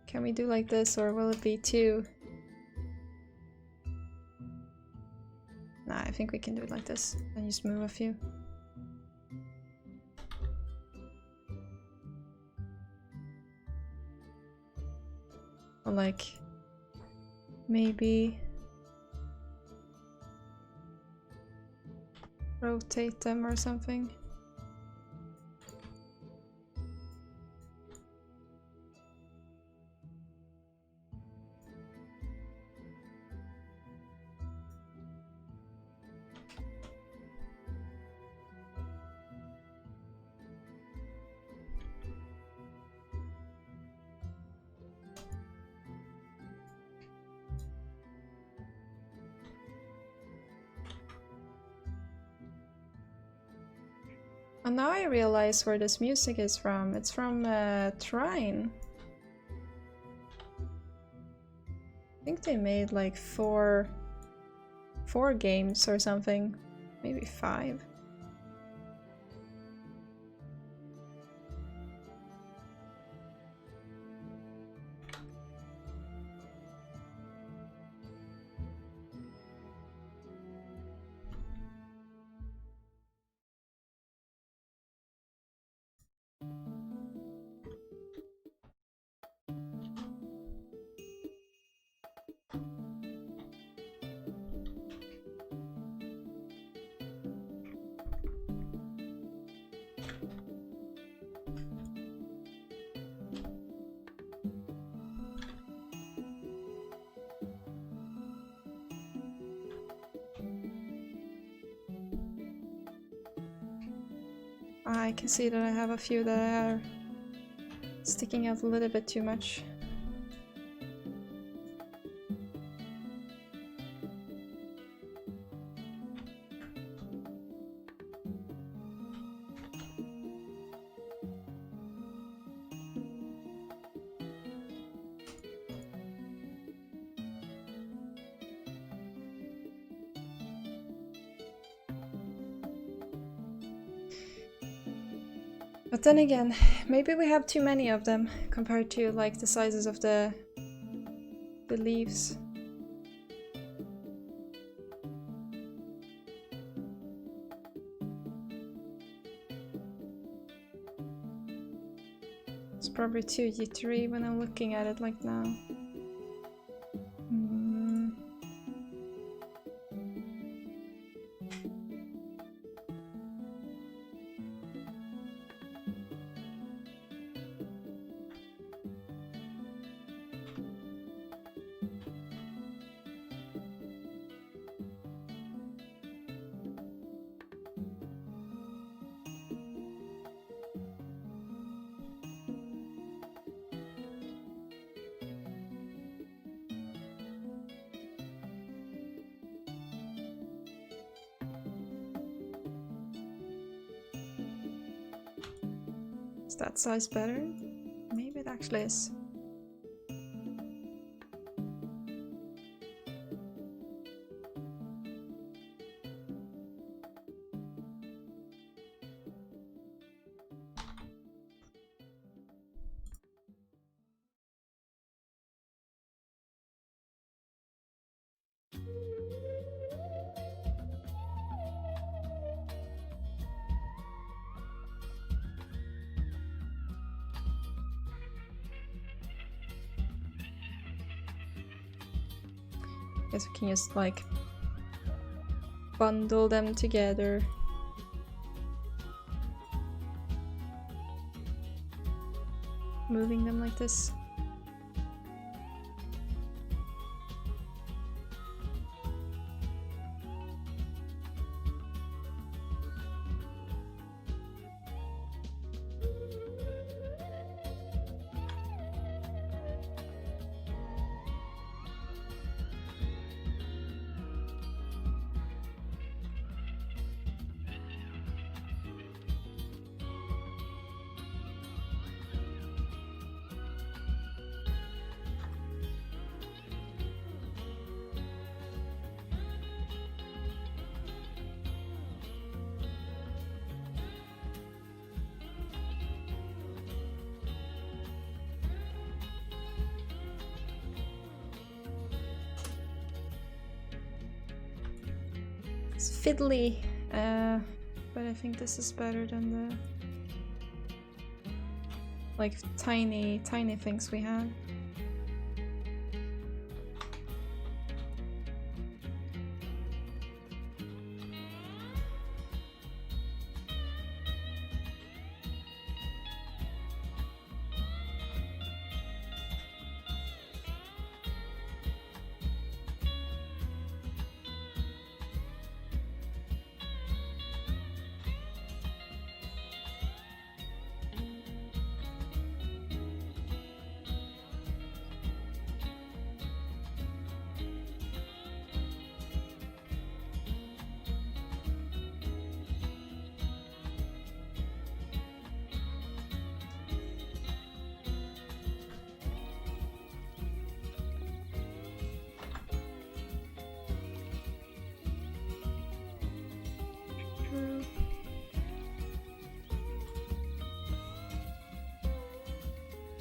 A: Can we do like this, or will it be too? Nah, I think we can do it like this and just move a few. Or like, maybe rotate them or something. And now I realize where this music is from. It's from Trine. I think they made like four games or something. Maybe 5. I can see that I have a few that are sticking out a little bit too much. But then again, maybe we have too many of them compared to like the sizes of the leaves. It's probably too jittery when I'm looking at it like now. Is that size better? Maybe it actually is. Guess we can just like bundle them together. Moving them like this. It's fiddly, but I think this is better than the like tiny things we had.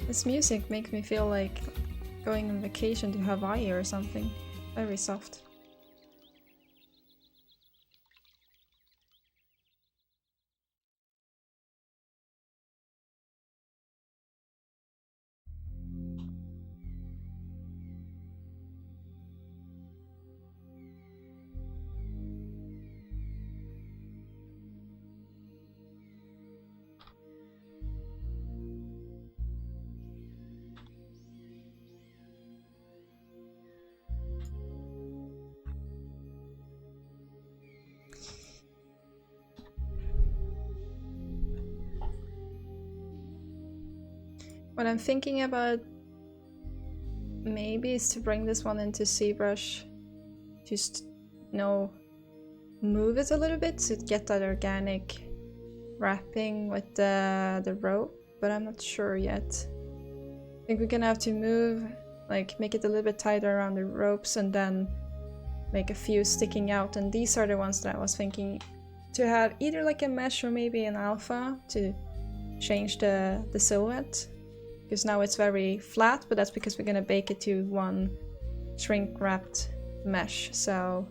A: This music makes me feel like going on vacation to Hawaii or something. Very soft. What I'm thinking about maybe is to bring this one into Zbrush. Just, you know, move it a little bit to get that organic wrapping with the rope, but I'm not sure yet. I think we're gonna have to move, like make it a little bit tighter around the ropes and then make a few sticking out, and these are the ones that I was thinking to have either like a mesh or maybe an alpha to change the silhouette, because now it's very flat, but that's because we're gonna bake it to one shrink wrapped mesh. So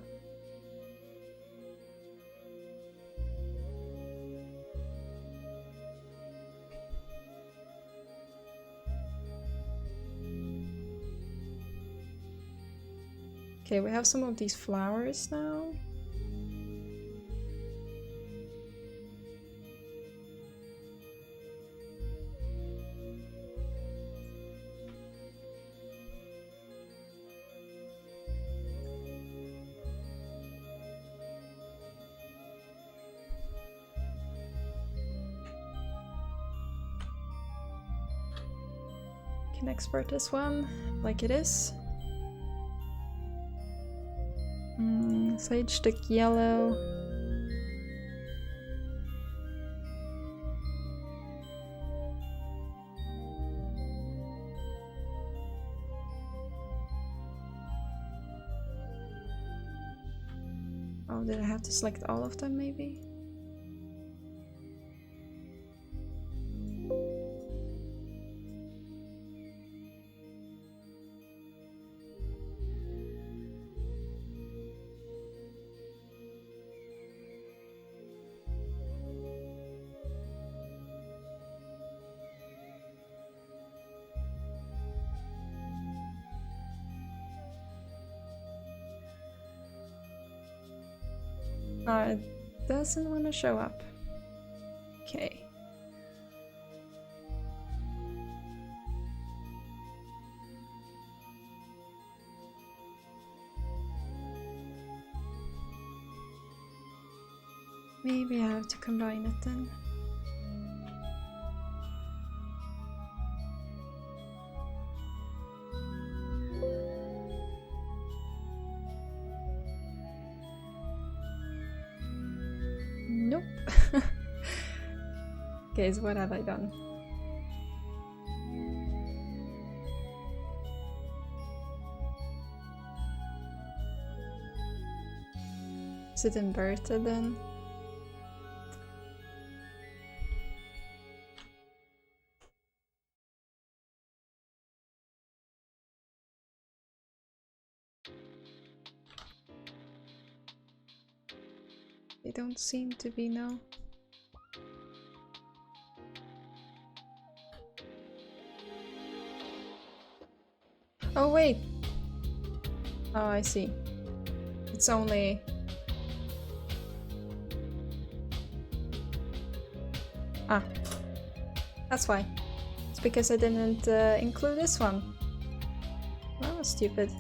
A: okay, we have some of these flowers now. Can export this one like it is. Sage stick yellow. Oh, did I have to select all of them maybe? It doesn't want to show up. Okay. Maybe I have to combine it then. Nope. Okay, so what have I done? Is it inverted then? They don't seem to be, no. Oh wait! Oh, I see. It's only... Ah. That's why. It's because I didn't include this one. That was stupid.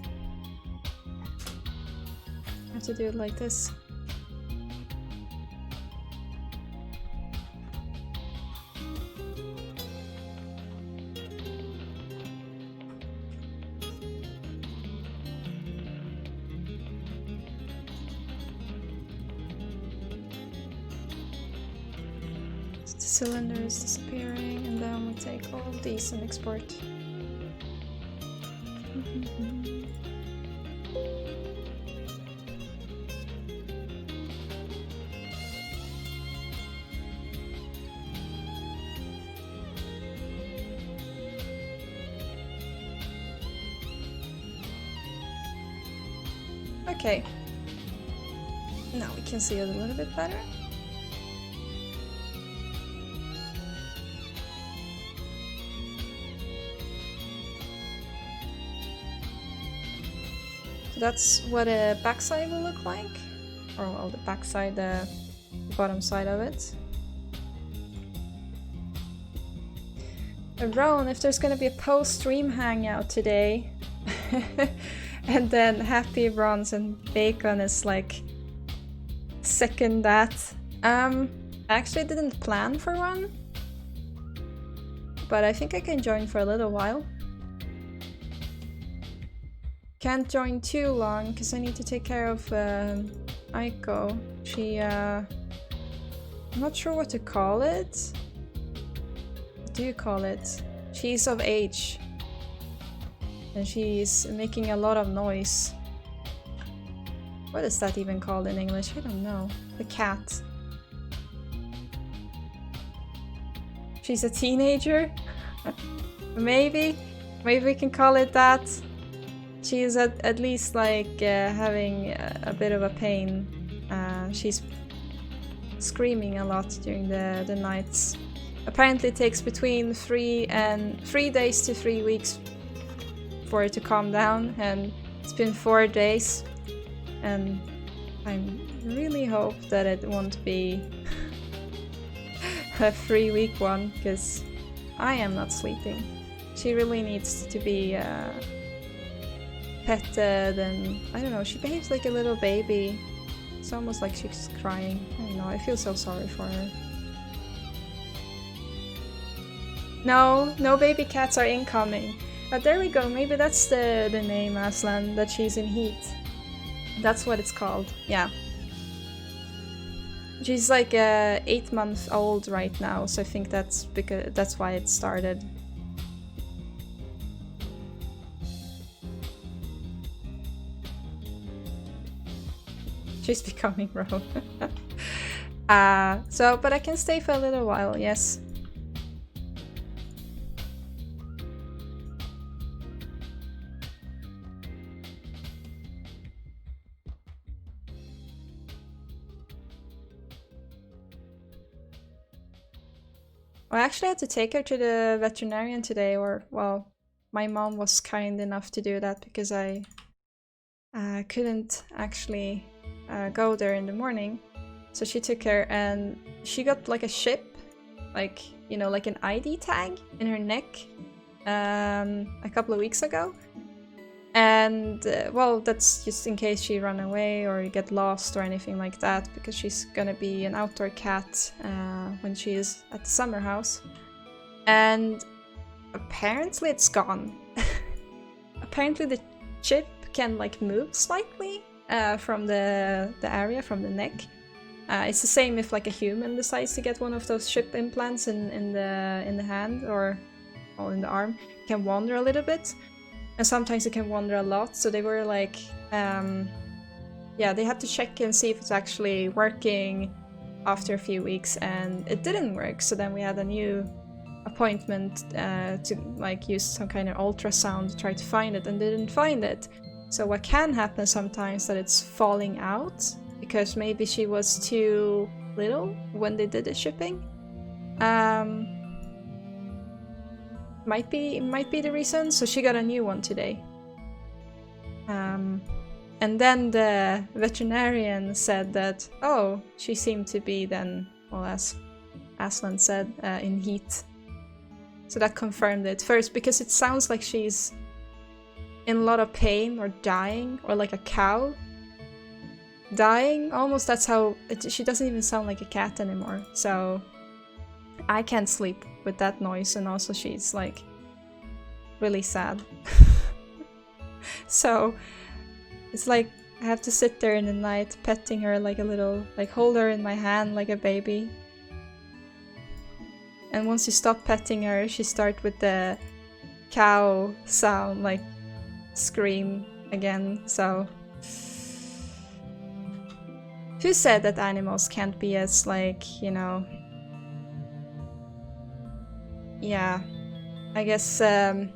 A: I have to do it like this. The cylinder is disappearing, and then we take all of these and export. Okay. Now we can see it a little bit better. So that's what a backside will look like. Or well, the backside, the bottom side of it. Ron, if there's gonna be a post-stream hangout today, and then Happy Bronze and Bacon is like second that. I actually didn't plan for one. but I think I can join for a little while. Can't join too long because I need to take care of Aiko. She, I'm not sure what to call it. What do you call it? She's of age. And she's making a lot of noise. What is that even called in English? I don't know. The cat. She's a teenager? Maybe? Maybe we can call it that. She is at least like having a bit of a pain. She's screaming a lot during the nights. Apparently it takes between 3 days to 3 weeks for it to calm down, and it's been 4 days. And I really hope that it won't be a 3-week one, because I am not sleeping. She really needs to be petted, and I don't know, she behaves like a little baby. It's almost like she's crying. I don't know, I feel so sorry for her. No baby cats are incoming. But there we go, maybe that's the name, Aslan, that she's in heat. That's what it's called, yeah. She's like 8 months old right now, so I think that's why it started. She's becoming raw. But I can stay for a little while, yes. I actually had to take her to the veterinarian today, or, well, my mom was kind enough to do that because I couldn't actually go there in the morning. So she took her and she got like a chip, like, you know, like an ID tag in her neck a couple of weeks ago. And, well, that's just in case she run away or get lost or anything like that, because she's gonna be an outdoor cat when she is at the summer house. And apparently it's gone. Apparently the chip can, like, move slightly from the area, from the neck. It's the same if, like, a human decides to get one of those chip implants in the hand or in the arm. It can wander a little bit. And sometimes it can wander a lot, so they were like, yeah, they had to check and see if it's actually working after a few weeks, and it didn't work. So then we had a new appointment to like use some kind of ultrasound to try to find it, and they didn't find it. So what can happen sometimes that it's falling out, because maybe she was too little when they did the shipping. Might be the reason. So she got a new one today. And then the veterinarian said that, oh, she seemed to be then, well, as Aslan said, in heat. So that confirmed it first, because it sounds like she's in a lot of pain or dying, or like a cow dying. Almost that's how she doesn't even sound like a cat anymore. So I can't sleep with that noise, and also she's like really sad. So it's like I have to sit there in the night petting her like a little, like hold her in my hand like a baby. And once you stop petting her, she starts with the cow sound, like scream again. So who said that animals can't be as, like, you know, yeah, I guess not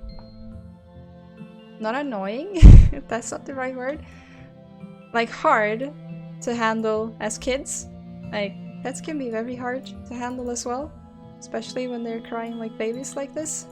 A: annoying, if that's not the right word, like hard to handle as kids. Like pets can be very hard to handle as well, especially when they're crying like babies like this.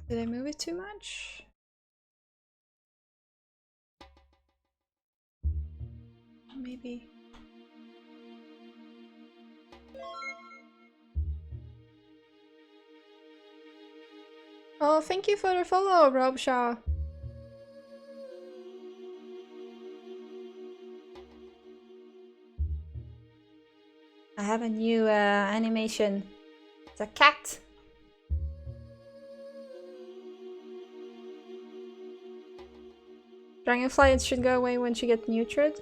A: Did I move it too much? Maybe. Oh, thank you for the follow, Rob Shaw. I have a new animation. It's a cat. Dragonfly, it should go away when she gets neutered.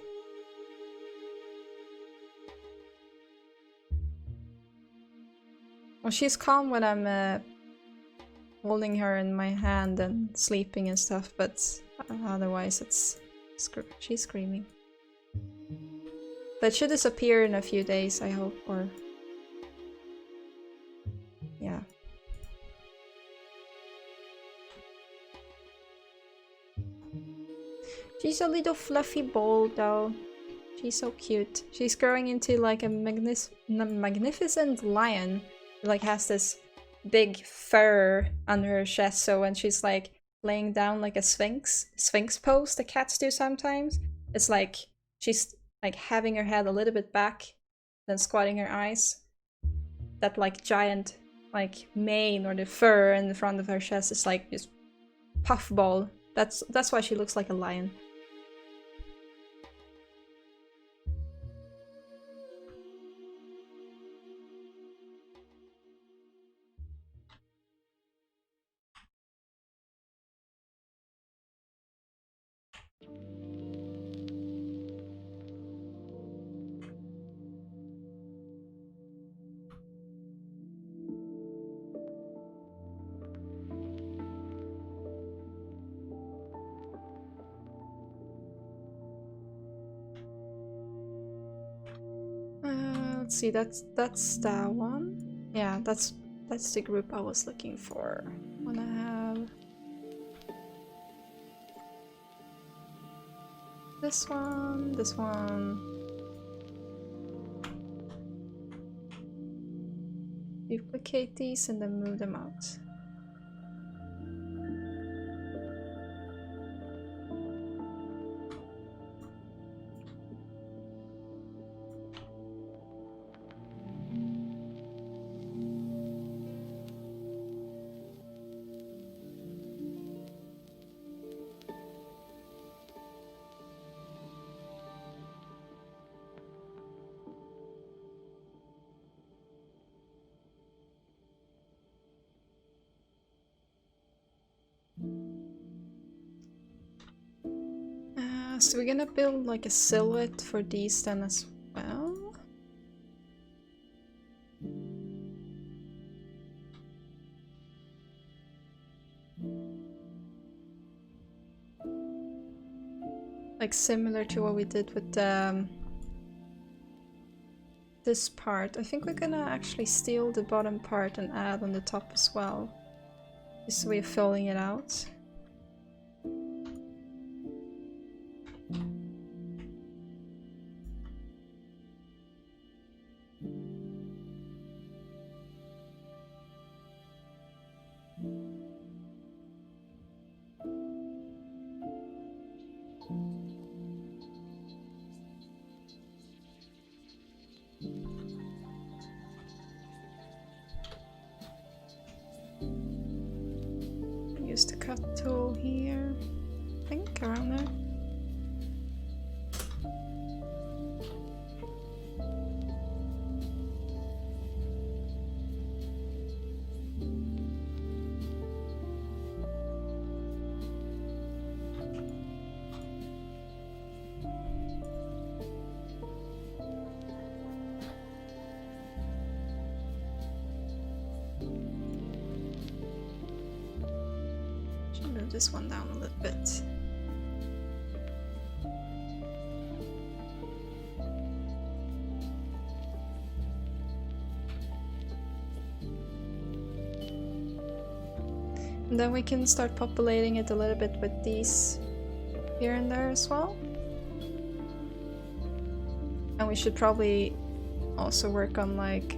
A: Well, she's calm when I'm holding her in my hand and sleeping and stuff, but otherwise she's screaming. That should disappear in a few days, I hope, or... yeah. She's a little fluffy ball, though. She's so cute. She's growing into like a magnificent lion. Like has this big fur under her chest, so when she's like laying down like a sphinx pose the cats do sometimes, it's like she's like having her head a little bit back, then squatting her eyes. That like giant like mane or the fur in the front of her chest is like this puffball. That's why she looks like a lion. Let's see, that's that one. Yeah, that's the group I was looking for. Wanna have this one, this one. Duplicate these and then move them out. So we're gonna build like a silhouette for these then as well. Like similar to what we did with this part. I think we're gonna actually steal the bottom part and add on the top as well. Just so we're filling it out. Use the cut tool here, I think, around there. Move this one down a little bit. And then we can start populating it a little bit with these here and there as well. And we should probably also work on like...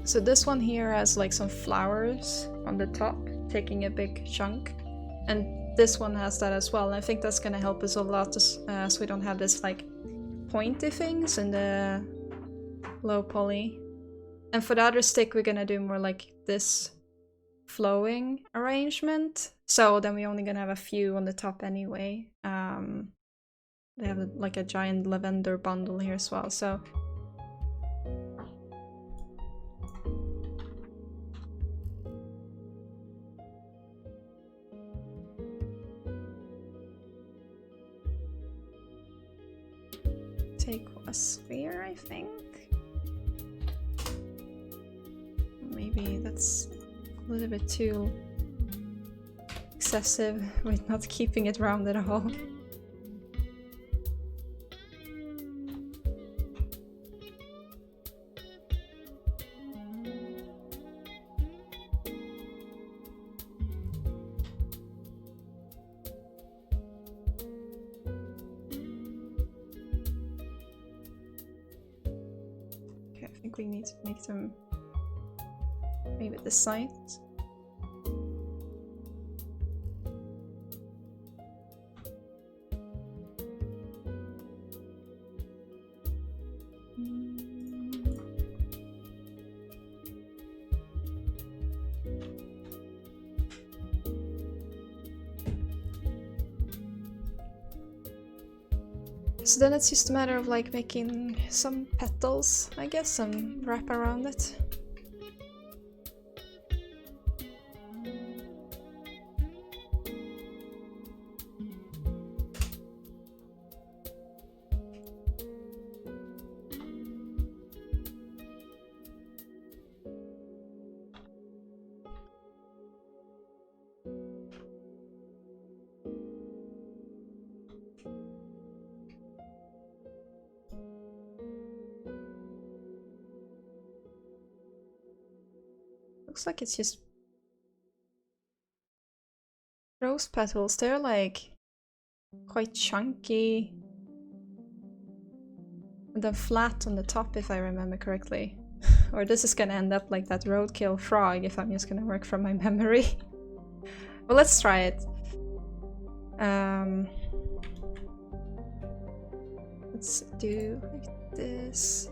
A: So this one here has like some flowers on the top. taking a big chunk. And this one has that as well, and I think that's gonna help us a lot so we don't have this like pointy things in the low poly. And for the other stick we're gonna do more like this flowing arrangement, so then we're only gonna have a few on the top anyway. They have like a giant lavender bundle here as well, so take a sphere, I think. Maybe that's a little bit too excessive with not keeping it round at all. Okay, I think we need to make them maybe the sides. So then it's just a matter of like making some petals, I guess, and wrap around it. Looks like it's just rose petals. They're like quite chunky and then flat on the top, if I remember correctly. Or this is gonna end up like that roadkill frog if I'm just gonna work from my memory. Well, let's try it. Let's do like this.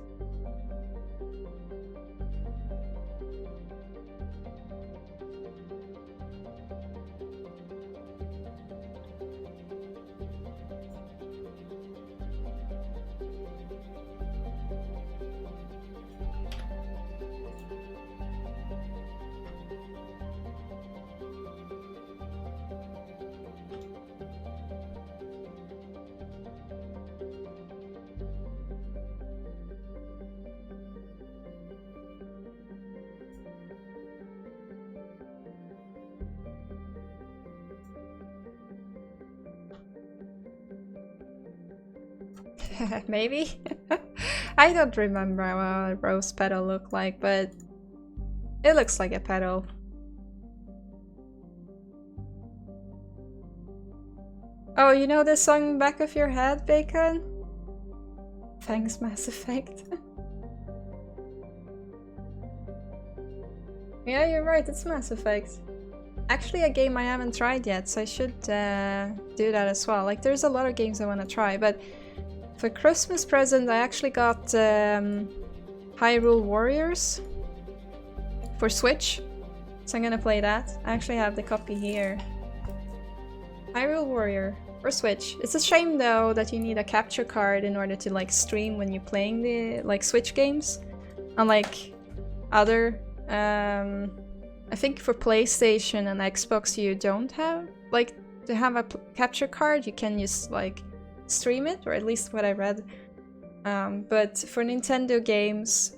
A: Maybe? I don't remember how a rose petal looked like, but it looks like a petal. Oh, you know the song Back of Your Head, Bacon? Thanks, Mass Effect. Yeah, you're right, it's Mass Effect. Actually a game I haven't tried yet, so I should do that as well. Like, there's a lot of games I want to try, but for Christmas present I actually got Hyrule Warriors for Switch, so I'm gonna play that. I actually have the copy here. Hyrule Warrior for Switch. It's a shame though that you need a capture card in order to like stream when you're playing the like Switch games, unlike other I think for PlayStation and Xbox you don't have like to have a capture card. You can just like stream it, or at least what I read. But for Nintendo games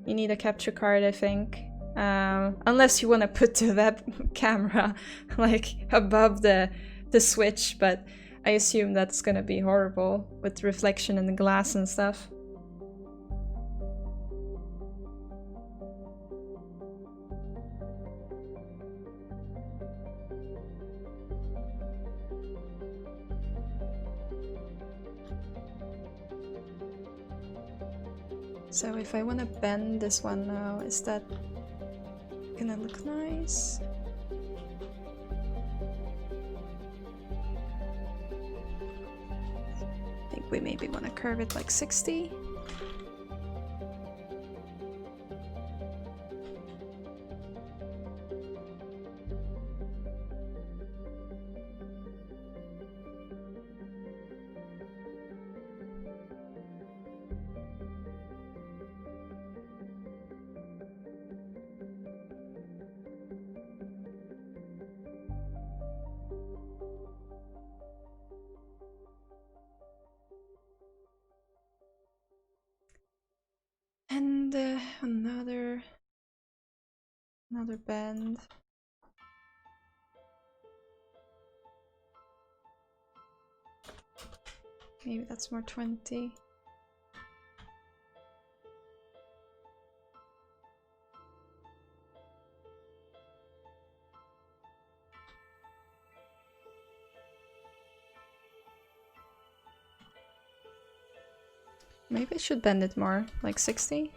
A: you need a capture card, I think. Unless you want to put the web camera like above the Switch, but I assume that's gonna be horrible with reflection in the glass and stuff. So if I want to bend this one now, is that gonna look nice? we maybe want to curve it like 60. And another bend. Maybe that's more 20. Maybe I should bend it more, like 60.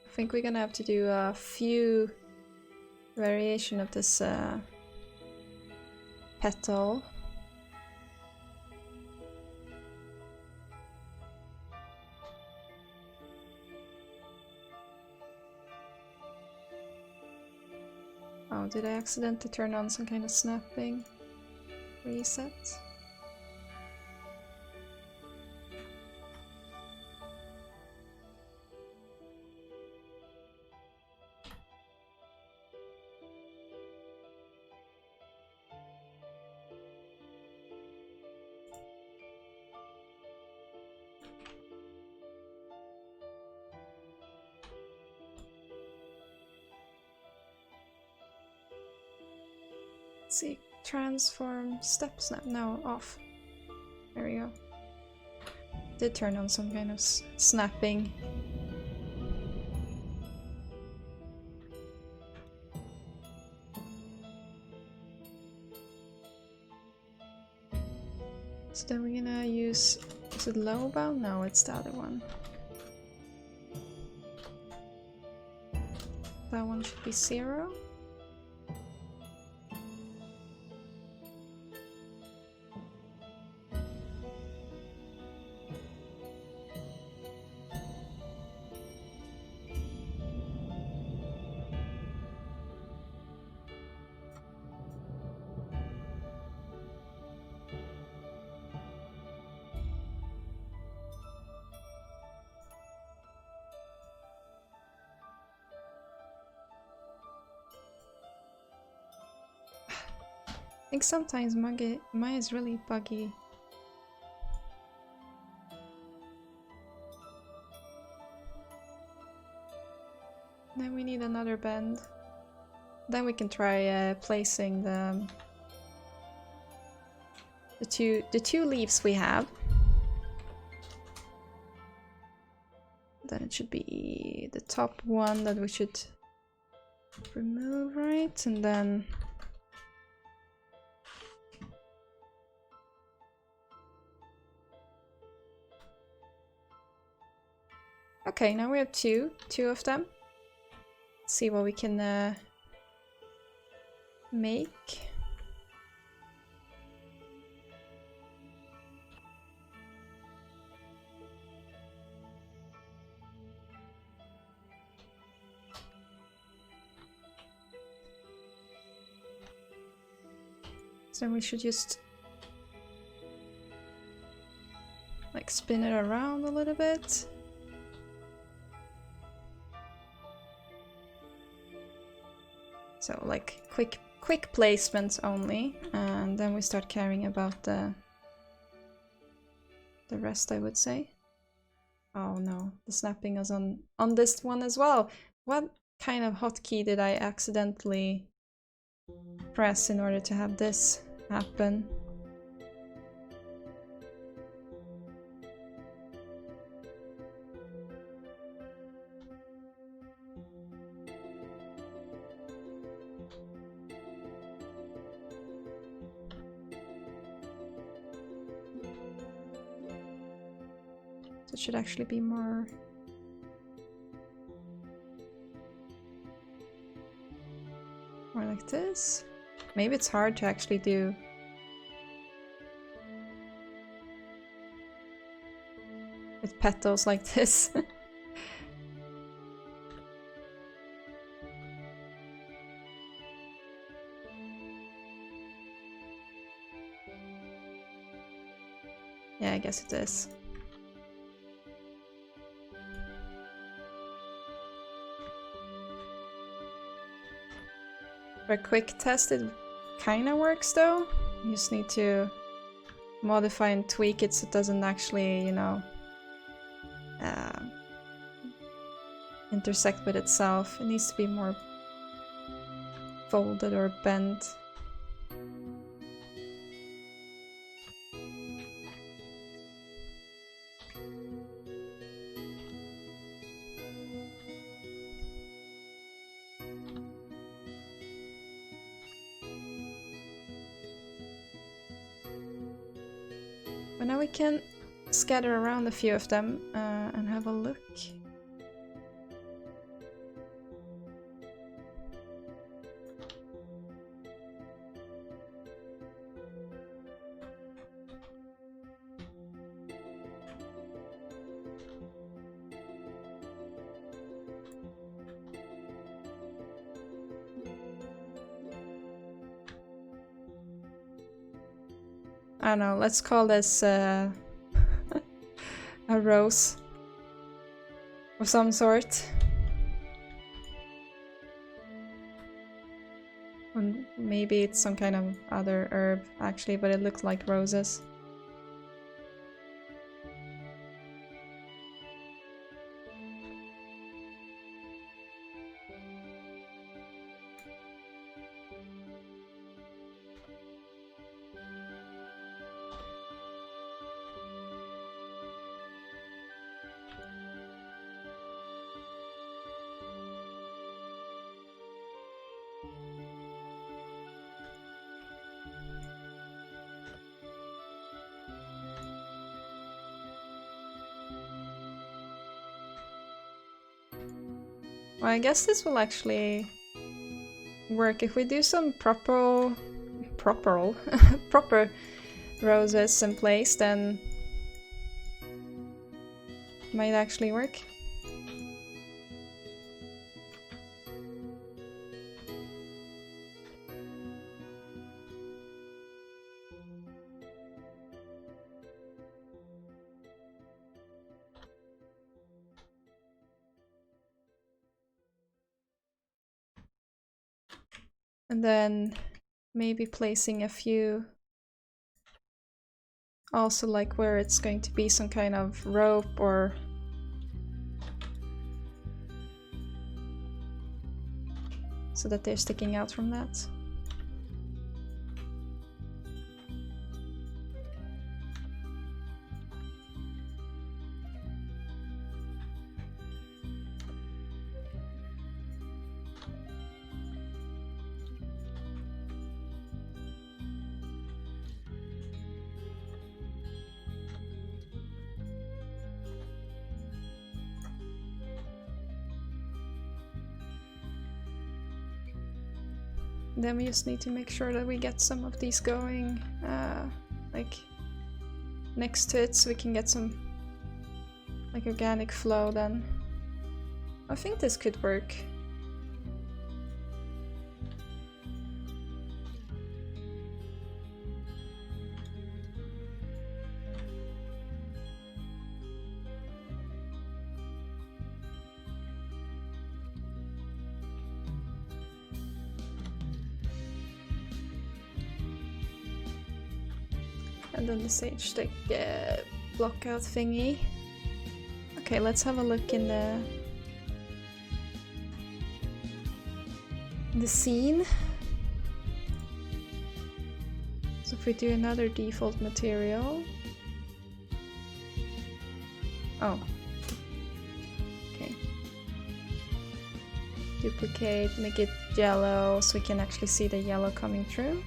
A: I think we're gonna have to do a few variation of this petal. Oh, did I accidentally turn on some kind of snapping reset? Let's see, transform step snap. No, off. There we go. Did turn on some kind of snapping. So then we're gonna use, is it low bound? No, it's the other one. That one should be 0. I think sometimes mine is really buggy. Then we need another bend. Then we can try placing the two leaves we have. Then it should be the top one that we should remove, right? And then okay, now we have two of them. Let's see what we can make. So we should just like spin it around a little bit. So like quick placements only, and then we start caring about the rest, I would say. Oh no, the snapping is on this one as well. What kind of hotkey did I accidentally press in order to have this happen? So it should actually be more Or like this. Maybe it's hard to actually do. With petals like this. Yeah, I guess it is. For a quick test, it kinda works though. You just need to modify and tweak it so it doesn't actually, you know, intersect with itself. It needs to be more folded or bent. But now we can scatter around a few of them and have a look. I don't know, let's call this a rose of some sort. Or maybe it's some kind of other herb actually, but it looks like roses. Well, I guess this will actually work if we do some proper roses in place, then it might actually work. And then maybe placing a few also like where it's going to be some kind of rope or so that they're sticking out from that. Then we just need to make sure that we get some of these going, like next to it, so we can get some like organic flow then. I think this could work. And then the sage stick blockout thingy. Okay, let's have a look in the scene. So if we do another default material. Oh. Okay. Duplicate, make it yellow so we can actually see the yellow coming through.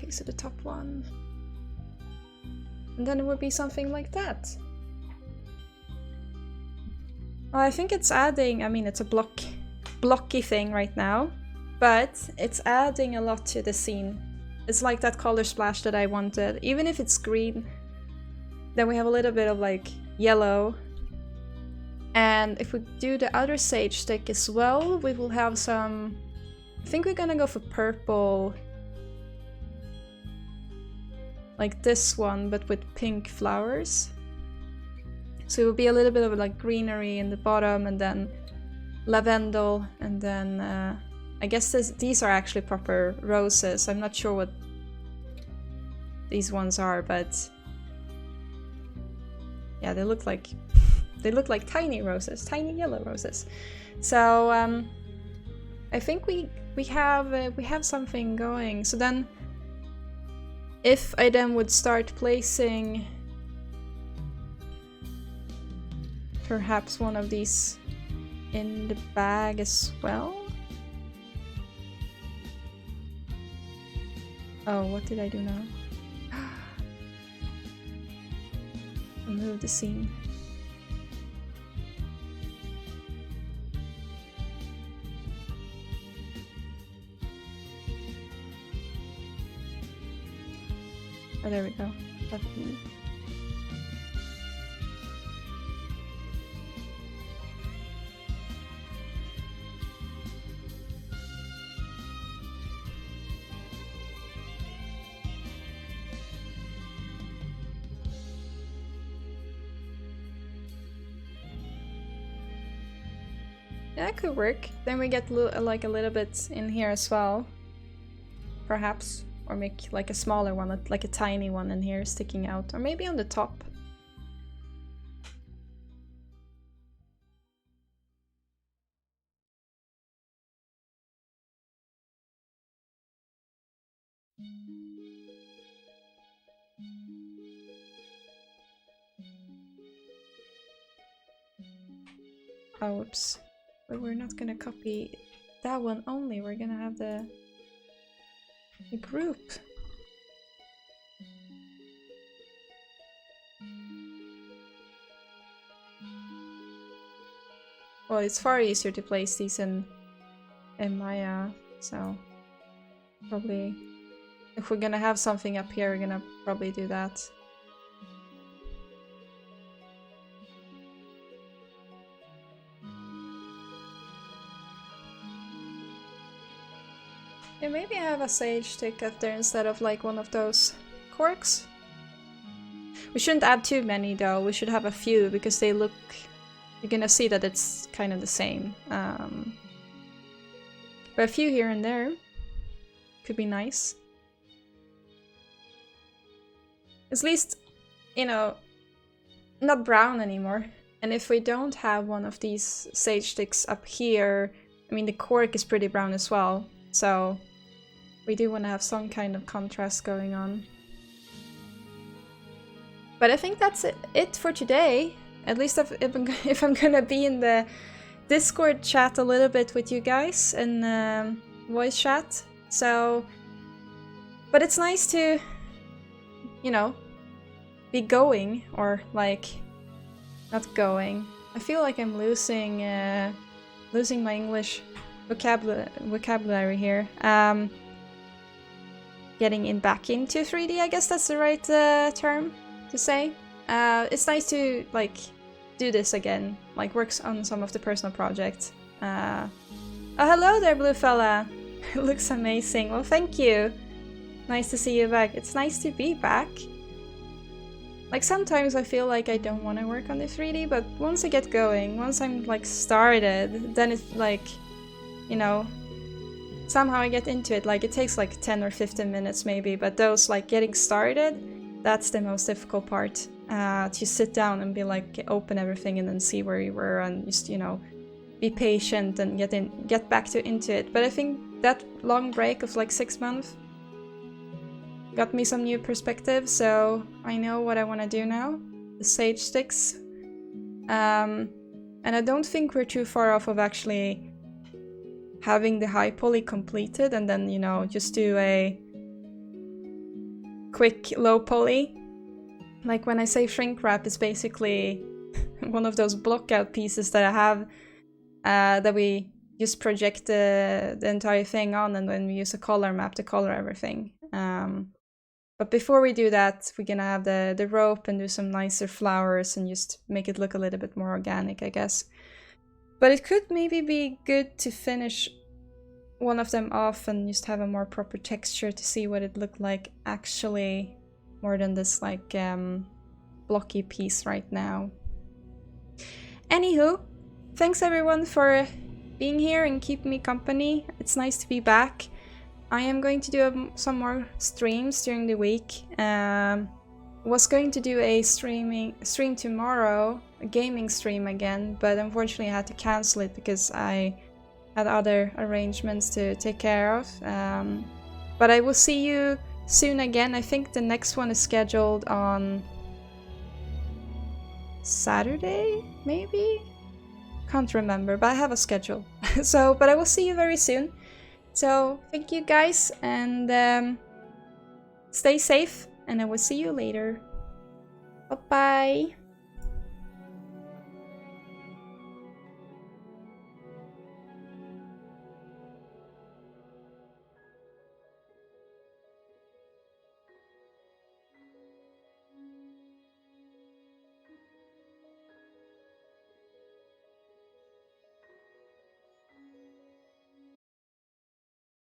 A: Okay, so the top one. And then it would be something like that. Well, I think it's adding, I mean, it's a blocky thing right now, but it's adding a lot to the scene. It's like that color splash that I wanted. Even if it's green, then we have a little bit of like yellow. And if we do the other sage stick as well, we will have some... I think we're gonna go for purple. Like this one, but with pink flowers. So it will be a little bit of like greenery in the bottom, and then lavendel, and then I guess these are actually proper roses. I'm not sure what these ones are, but yeah, they look like tiny roses, tiny yellow roses. So I think we have something going. So then, if I then would start placing perhaps one of these in the bag as well. Oh, what did I do now? Move the scene. Oh, there we go. Definitely. That could work. Then we get like a little bit in here as well, perhaps, or make like a smaller one, like a tiny one in here sticking out, or maybe on the top. Oh, whoops. But we're not gonna copy that one only, we're gonna have the group. Well, it's far easier to place these in Maya, so probably if we're gonna have something up here, we're gonna probably do that. Yeah, maybe I have a sage stick up there instead of like one of those corks. We shouldn't add too many though, we should have a few because they look... You're gonna see that it's kind of the same. But a few here and there could be nice. At least, you know, not brown anymore. And if we don't have one of these sage sticks up here, I mean the cork is pretty brown as well. So we do want to have some kind of contrast going on. But I think that's it for today. At least if I'm gonna be in the Discord chat a little bit with you guys and voice chat. So, but it's nice to, you know, be going, or like not going. I feel like I'm losing my English vocabulary here. Getting back into 3D, I guess that's the right term to say. It's nice to like do this again, like works on some of the personal projects. Oh, hello there, blue fella. It looks amazing. Well, thank you. Nice to see you back. It's nice to be back. Like sometimes I feel like I don't want to work on the 3D, but once I get going, once I'm like started, then it's like, you know, somehow I get into it. Like it takes like 10 or 15 minutes maybe, but those like getting started, that's the most difficult part. To sit down and be like, open everything and then see where you were and just, you know, be patient and get back into it. But I think that long break of like 6 months got me some new perspective, so I know what I want to do now. The sage sticks. And I don't think we're too far off of actually having the high poly completed and then, you know, just do a quick low poly. Like when I say shrink wrap, it's basically one of those blockout pieces that I have that we just project the entire thing on, and then we use a color map to color everything. But before we do that, we're gonna have the rope and do some nicer flowers and just make it look a little bit more organic, I guess. But it could maybe be good to finish one of them off and just have a more proper texture to see what it looked like actually, more than this like blocky piece right now. Anywho, thanks everyone for being here and keeping me company. It's nice to be back. I am going to do some more streams during the week. Was going to do a stream tomorrow, a gaming stream again, but unfortunately I had to cancel it because I had other arrangements to take care of. But I will see you soon again. I think the next one is scheduled on Saturday, maybe? Can't remember, but I have a schedule. But I will see you very soon. So thank you guys, and stay safe, and I will see you later. Bye-bye.